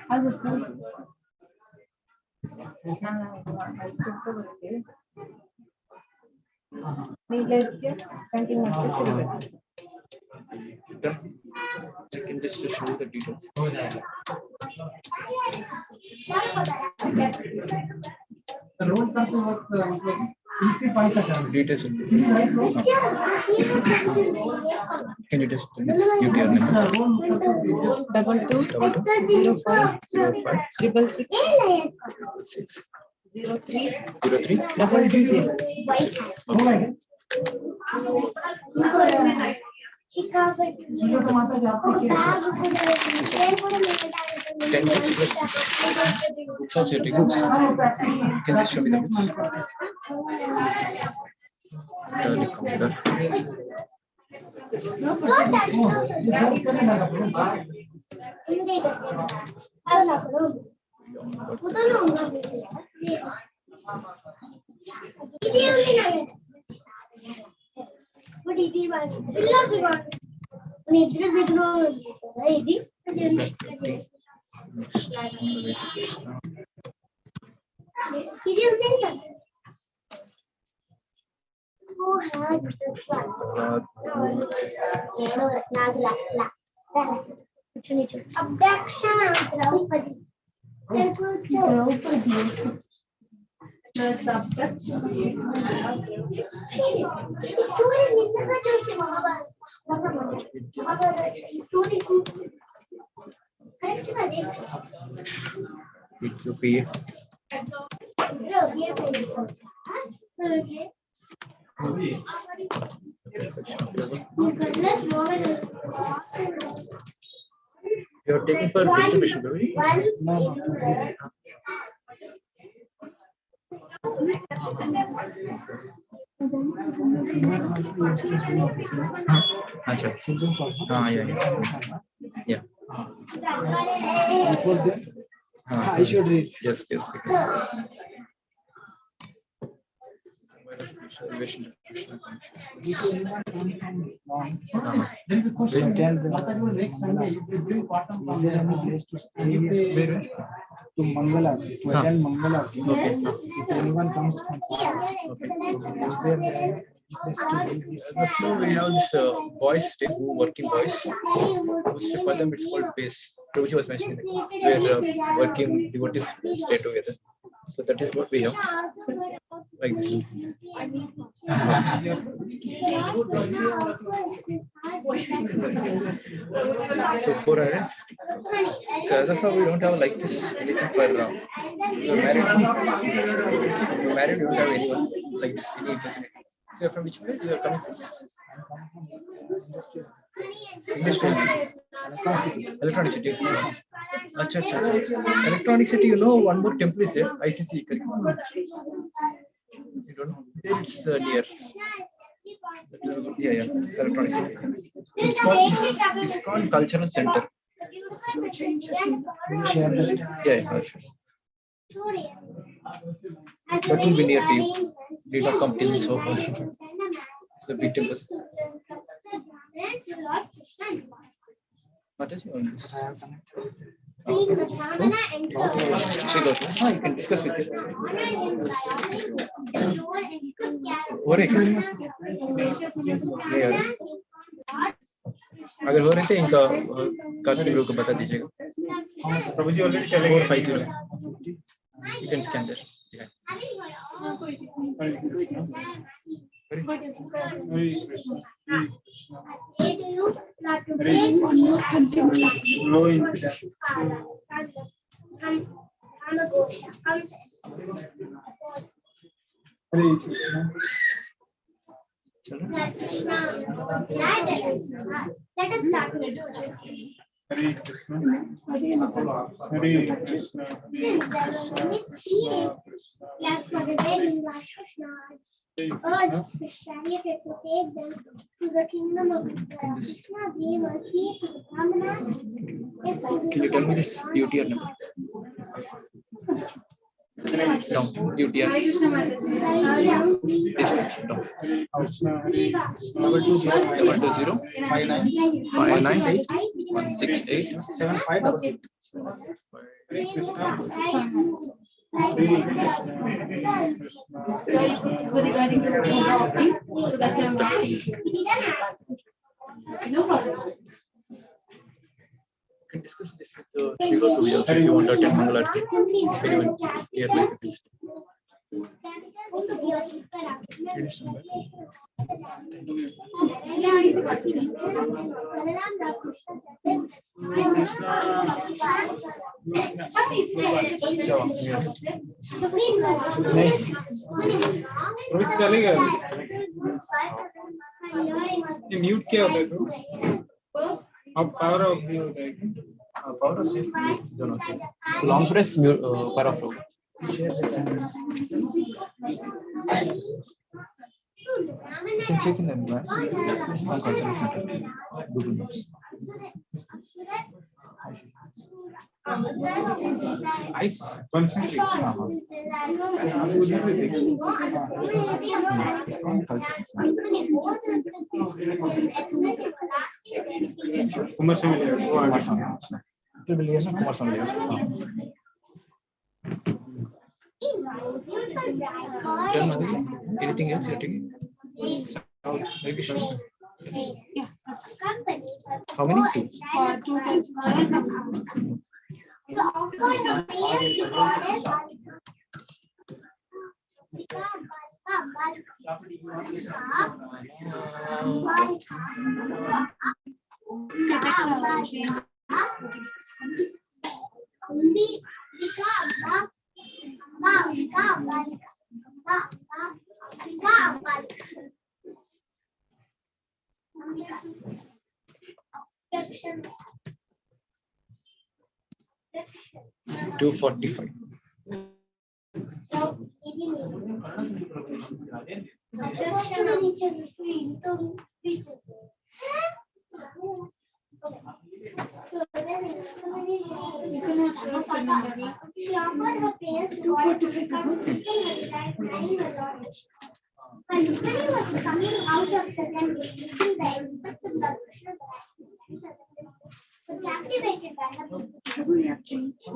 I can just show the details. The road करते वक्त इसी पैसा करना. Details. Can you just give your name? 22-05-666-03-220. Okay. Can you just books also take books? Can you show me the books? The computer. నిద్ర దిగులో ఇది ఇది ఉంది who has this one abduction Draupadi That's abduction. story నిన్నగా చూస్తే Mahabharata story correct గా You are taking for distribution, Ravi? No. Acha. Children's also. Yeah. Before this, I should read. Yes. Krishna consciousness. There is a question. Attend the Mangala. Is there any place to stay here? To Mangala, to attend Mangala. Okay. If anyone comes from is there any place to live here? The floor we have this boys stay, working boys. Mostly for them it's called base. PRABHUJI was mentioning where working devotees stay together. So that is what we have. Like this. So 450. So as of now we don't have like this anything for you are married. You married, you don't have anyone like this any facility. So you are from which place you are coming from? Industrial city. Electronic city. Acha. Electronic city, you know one more temple is there, ICC. You don't know. There it's near. Yeah. Electronic city. It's called cultural center. Will you share that? Yeah, sure. That will be near to you. Did not come till so far. It's a big temple. Mataji on this. You can discuss with you. अगर हो रहे थे इनका काफी लोगों को बता दीजिएगा. प्रभुजी ऑलरेडी चले गए. 450. You can scan there. Yeah. Low incident. Hare Krishna. Let us start. Hare Krishna. Hare Krishna. Since there were only 3 days left for the wedding, Lord Krishna urged his chariot to take them to the kingdom of Krishna gave mercy to the Brahmana. Can you tell me this UTR number? Down. UTR. This one. Down. 220 598 168 75. Hare Krishna. So regarding the walking, so that's why I'm asking. No problem. You can discuss this with Sri Gaur Prabhuji also if you want to attend Mangalarti. Anyone here like it is. Rohit चले गए. ये mute क्या होता है तो? अब power of भी होता है क्या? Power of don't know. Long press power of Share the camera. You can check in the maps. It's on cultural center. Google Maps. Ice. Concentrate. Commercial मिलेगा, वो आगे सुनो। तो मिलेगा ना कॉमर्स मिलेगा। Done, Madhuri? Anything else you're taking? Maybe sure. Yeah, that's How many? Two. two times. $245. When Rukmani was coming out of the temple, the expected Lord Krishna's were captivated by her beauty.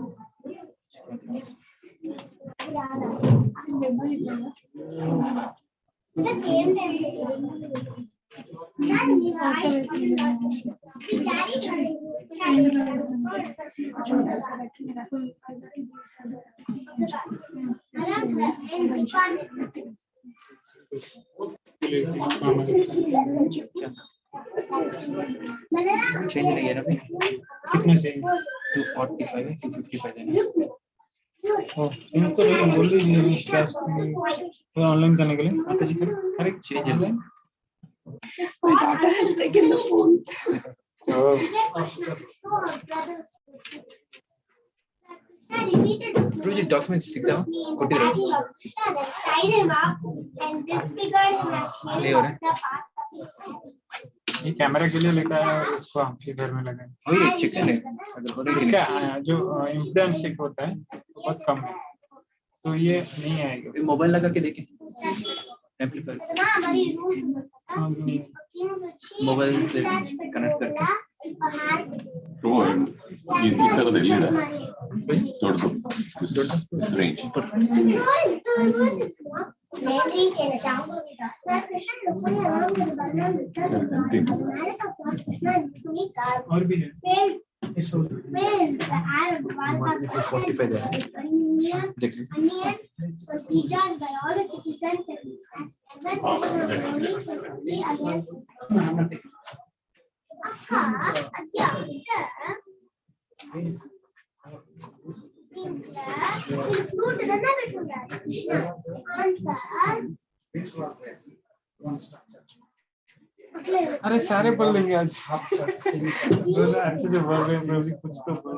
The same temple, he carried her around her and departed. Change नहीं है ना भाई? कितने चाहिए? 245 है, 255 है। इनको नहीं बोल दीजिए कैश ऑनलाइन करने के लिए। अरे चेंज है। My daughter has taken the phone. Prabhuji, documents stick down. Put it Tied him up and disfigured him as नहीं हो रहा है। the path of his head. ये कैमरा के लिए लेकर आया और उसको आपके घर में लगाए। वही चिकन है। अगर हो रही इसका जो इम्पीडेंस चेक होता है बहुत कम है, तो ये नहीं आएगा। है। मोबाइल लगा के देखें। एम्पलीफायर मोबाइल से कनेक्ट करके। ಈ ತರದ ಎಲ್ಲಿದ ದೊಡ್ಡದು ರೇಂಜ್ और भी है। 45 है। देख लो। was rejudged by all the citizens as against अरे सारे पढ़ लेंगे आज। दोनों अच्छे से पढ़ रहे हैं, कुछ तो पढ़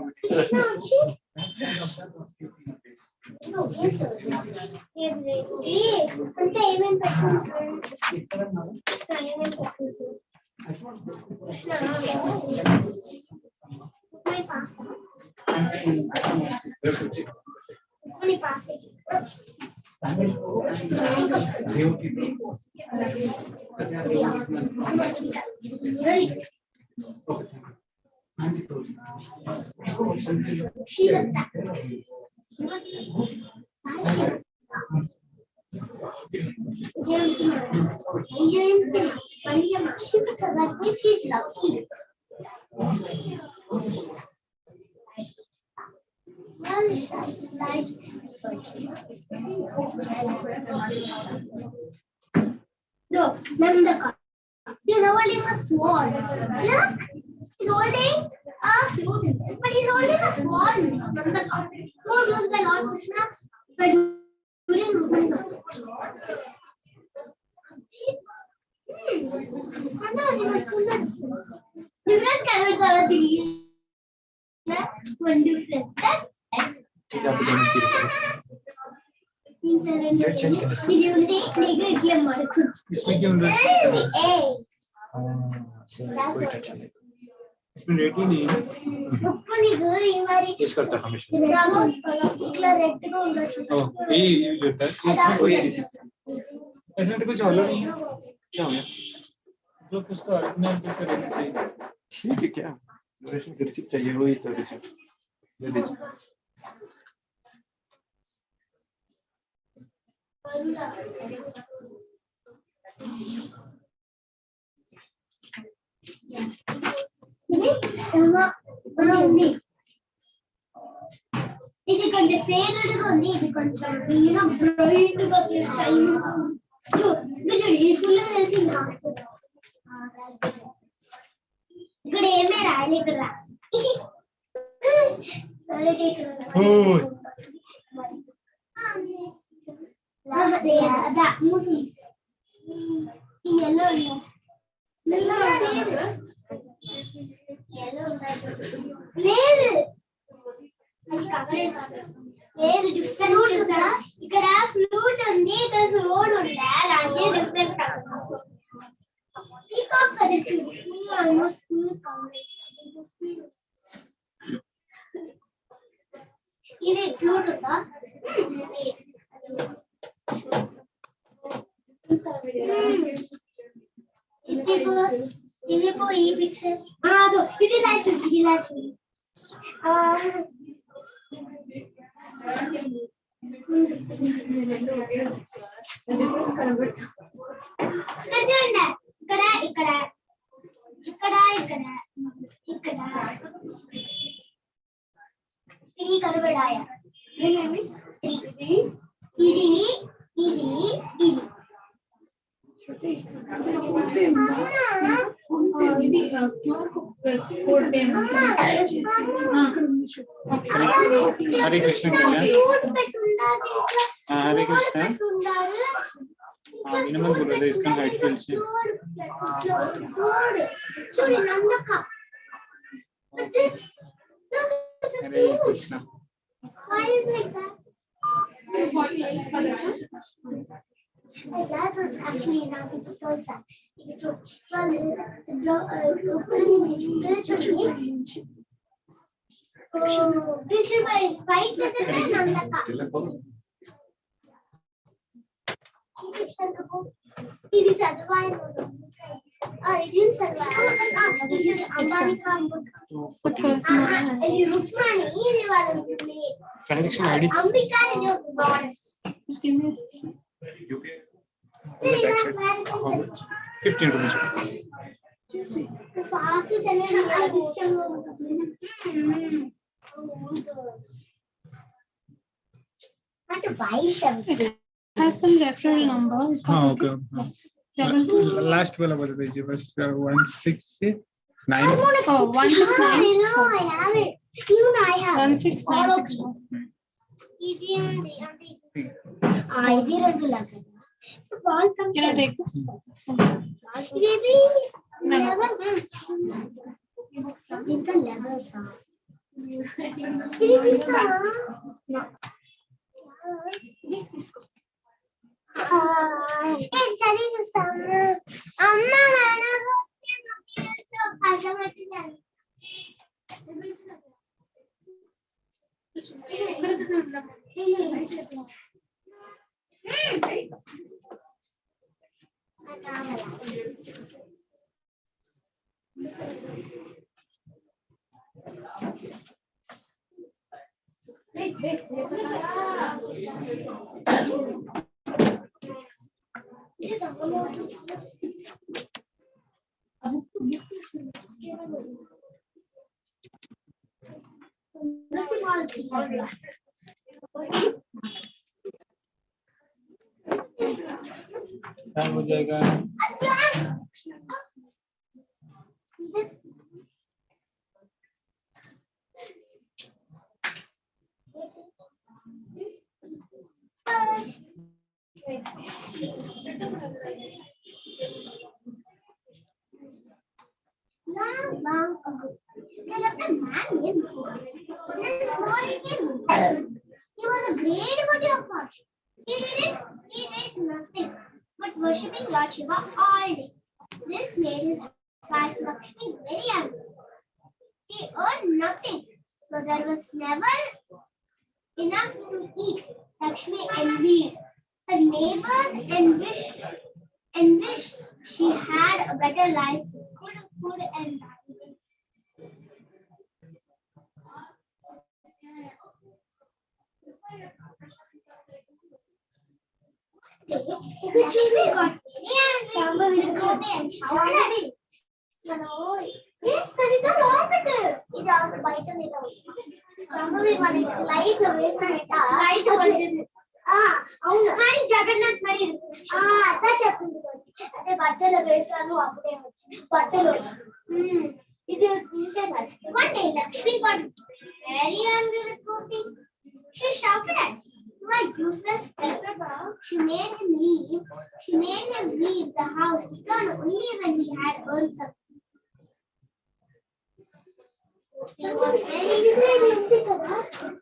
No, Nandaka. He's holding a sword. Look, he's holding a flute, but he's holding a sword. Nandaka. Sword used by Lord Krishna, but during Rukmani's difference cannot cover these. One difference. ठीक है, आप दोनों की इसमें क्यों कोई touch नहीं। इसमें रेडी नहीं है यूज करता हमेशा ओह ये यूज होता है इसमें कोई इसमें तो कुछ ऑलर नहीं है क्या हो गया मतलब कुछ तो ऑर्डिनल जैसे रहना चाहिए ठीक है क्या ड्यूरेशन की रिसिप्ट चाहिए वही तो रिसिप्ट दे दीजिए ఇది కొంచెం ఫేవరెట్ గా ఉంది ఇది కొంచెం బ్రైట్ గా షైన్ చూడు ఇది ఫుల్ గా తెలిసి ఇక్కడ ఏమే రాయాలి ఇక్కడ అదా మూసి ఈ ఎల్లో లేదు లేదు డిఫరెన్స్ ఇక్కడ ఫ్లూట్ ఉంది ఇక్కడ రోడ్ ఉంది అలాగే డిఫరెన్స్ పీకాక్ కదా చూడు ఆల్మోస్ట్ ఫుల్ కవరేజ్ ఇది ఫ్లూట్ ఉందా ఇది ఈ పిక్చర్ అదో ఇది లాస్ట్ ఇక్కడ ఇక్కడ ఇక్కడ ఇక్కడ ఇక్కడ త్రీ కనబడాయా ఏమేమి ఇది ఇది ఇది ఇది हरे कृष्ण हरे कृष्ण मिनिमम बोल रहे इसका हाइट फील्ड से हरे Krishna That was actually not the proposal. Picture by fight ఇది చదవాలి ఇది చదవాలి అంబానీ ఖాన్ ఇది రుక్మాని ఇది వాళ్ళ ट्रांजैक्शन आईडी అంబికా ఇది ఒక గాడెస్ 15 rupees ఫాస్ట్ తెలియదు ఇష్టంగా అంటే white has some referral number. हाँ ओके लास्ट वाला बता दीजिए बस 169 Oh, 1696. I have it. Even I have 16964. easy and ఇది రెండు లగ ball come Can I take this? ఇది లెవెల్ ఇంత లెవెల్స్ ఇది తీసుకో ఇది తీసుకో ఏం చదివి చూస్తాను అమ్మ నాన్న కష్టపడుతున్నాను टाइम हो जाएगा long ago. There lived a man named Gaur. In a small Indian village. He was a great devotee of God. He did nothing but worshipping Lord Shiva all day. This made his wife Lakshmi very angry. nothing. So there was never enough to eat. Lakshmi envied her neighbors and wished she had a better life, good food and happiness. Lakshmi got Samba with gopi and shouted at him. Sarita, ఇది ఆవిడ బయట మీద సంభవి మనకి light వేసినట్ట అవును మరి జగన్నాథ్ మరి అదా చెప్తుంది అదే బట్టలు వేస్తాను అప్పుడే బట్టలు ఇది ఉంటే మరి one day Lakshmi got very angry with Gopi. She shouted at him. Why useless fellow? She made him leave the house, return only when he had earned something. It was very easy.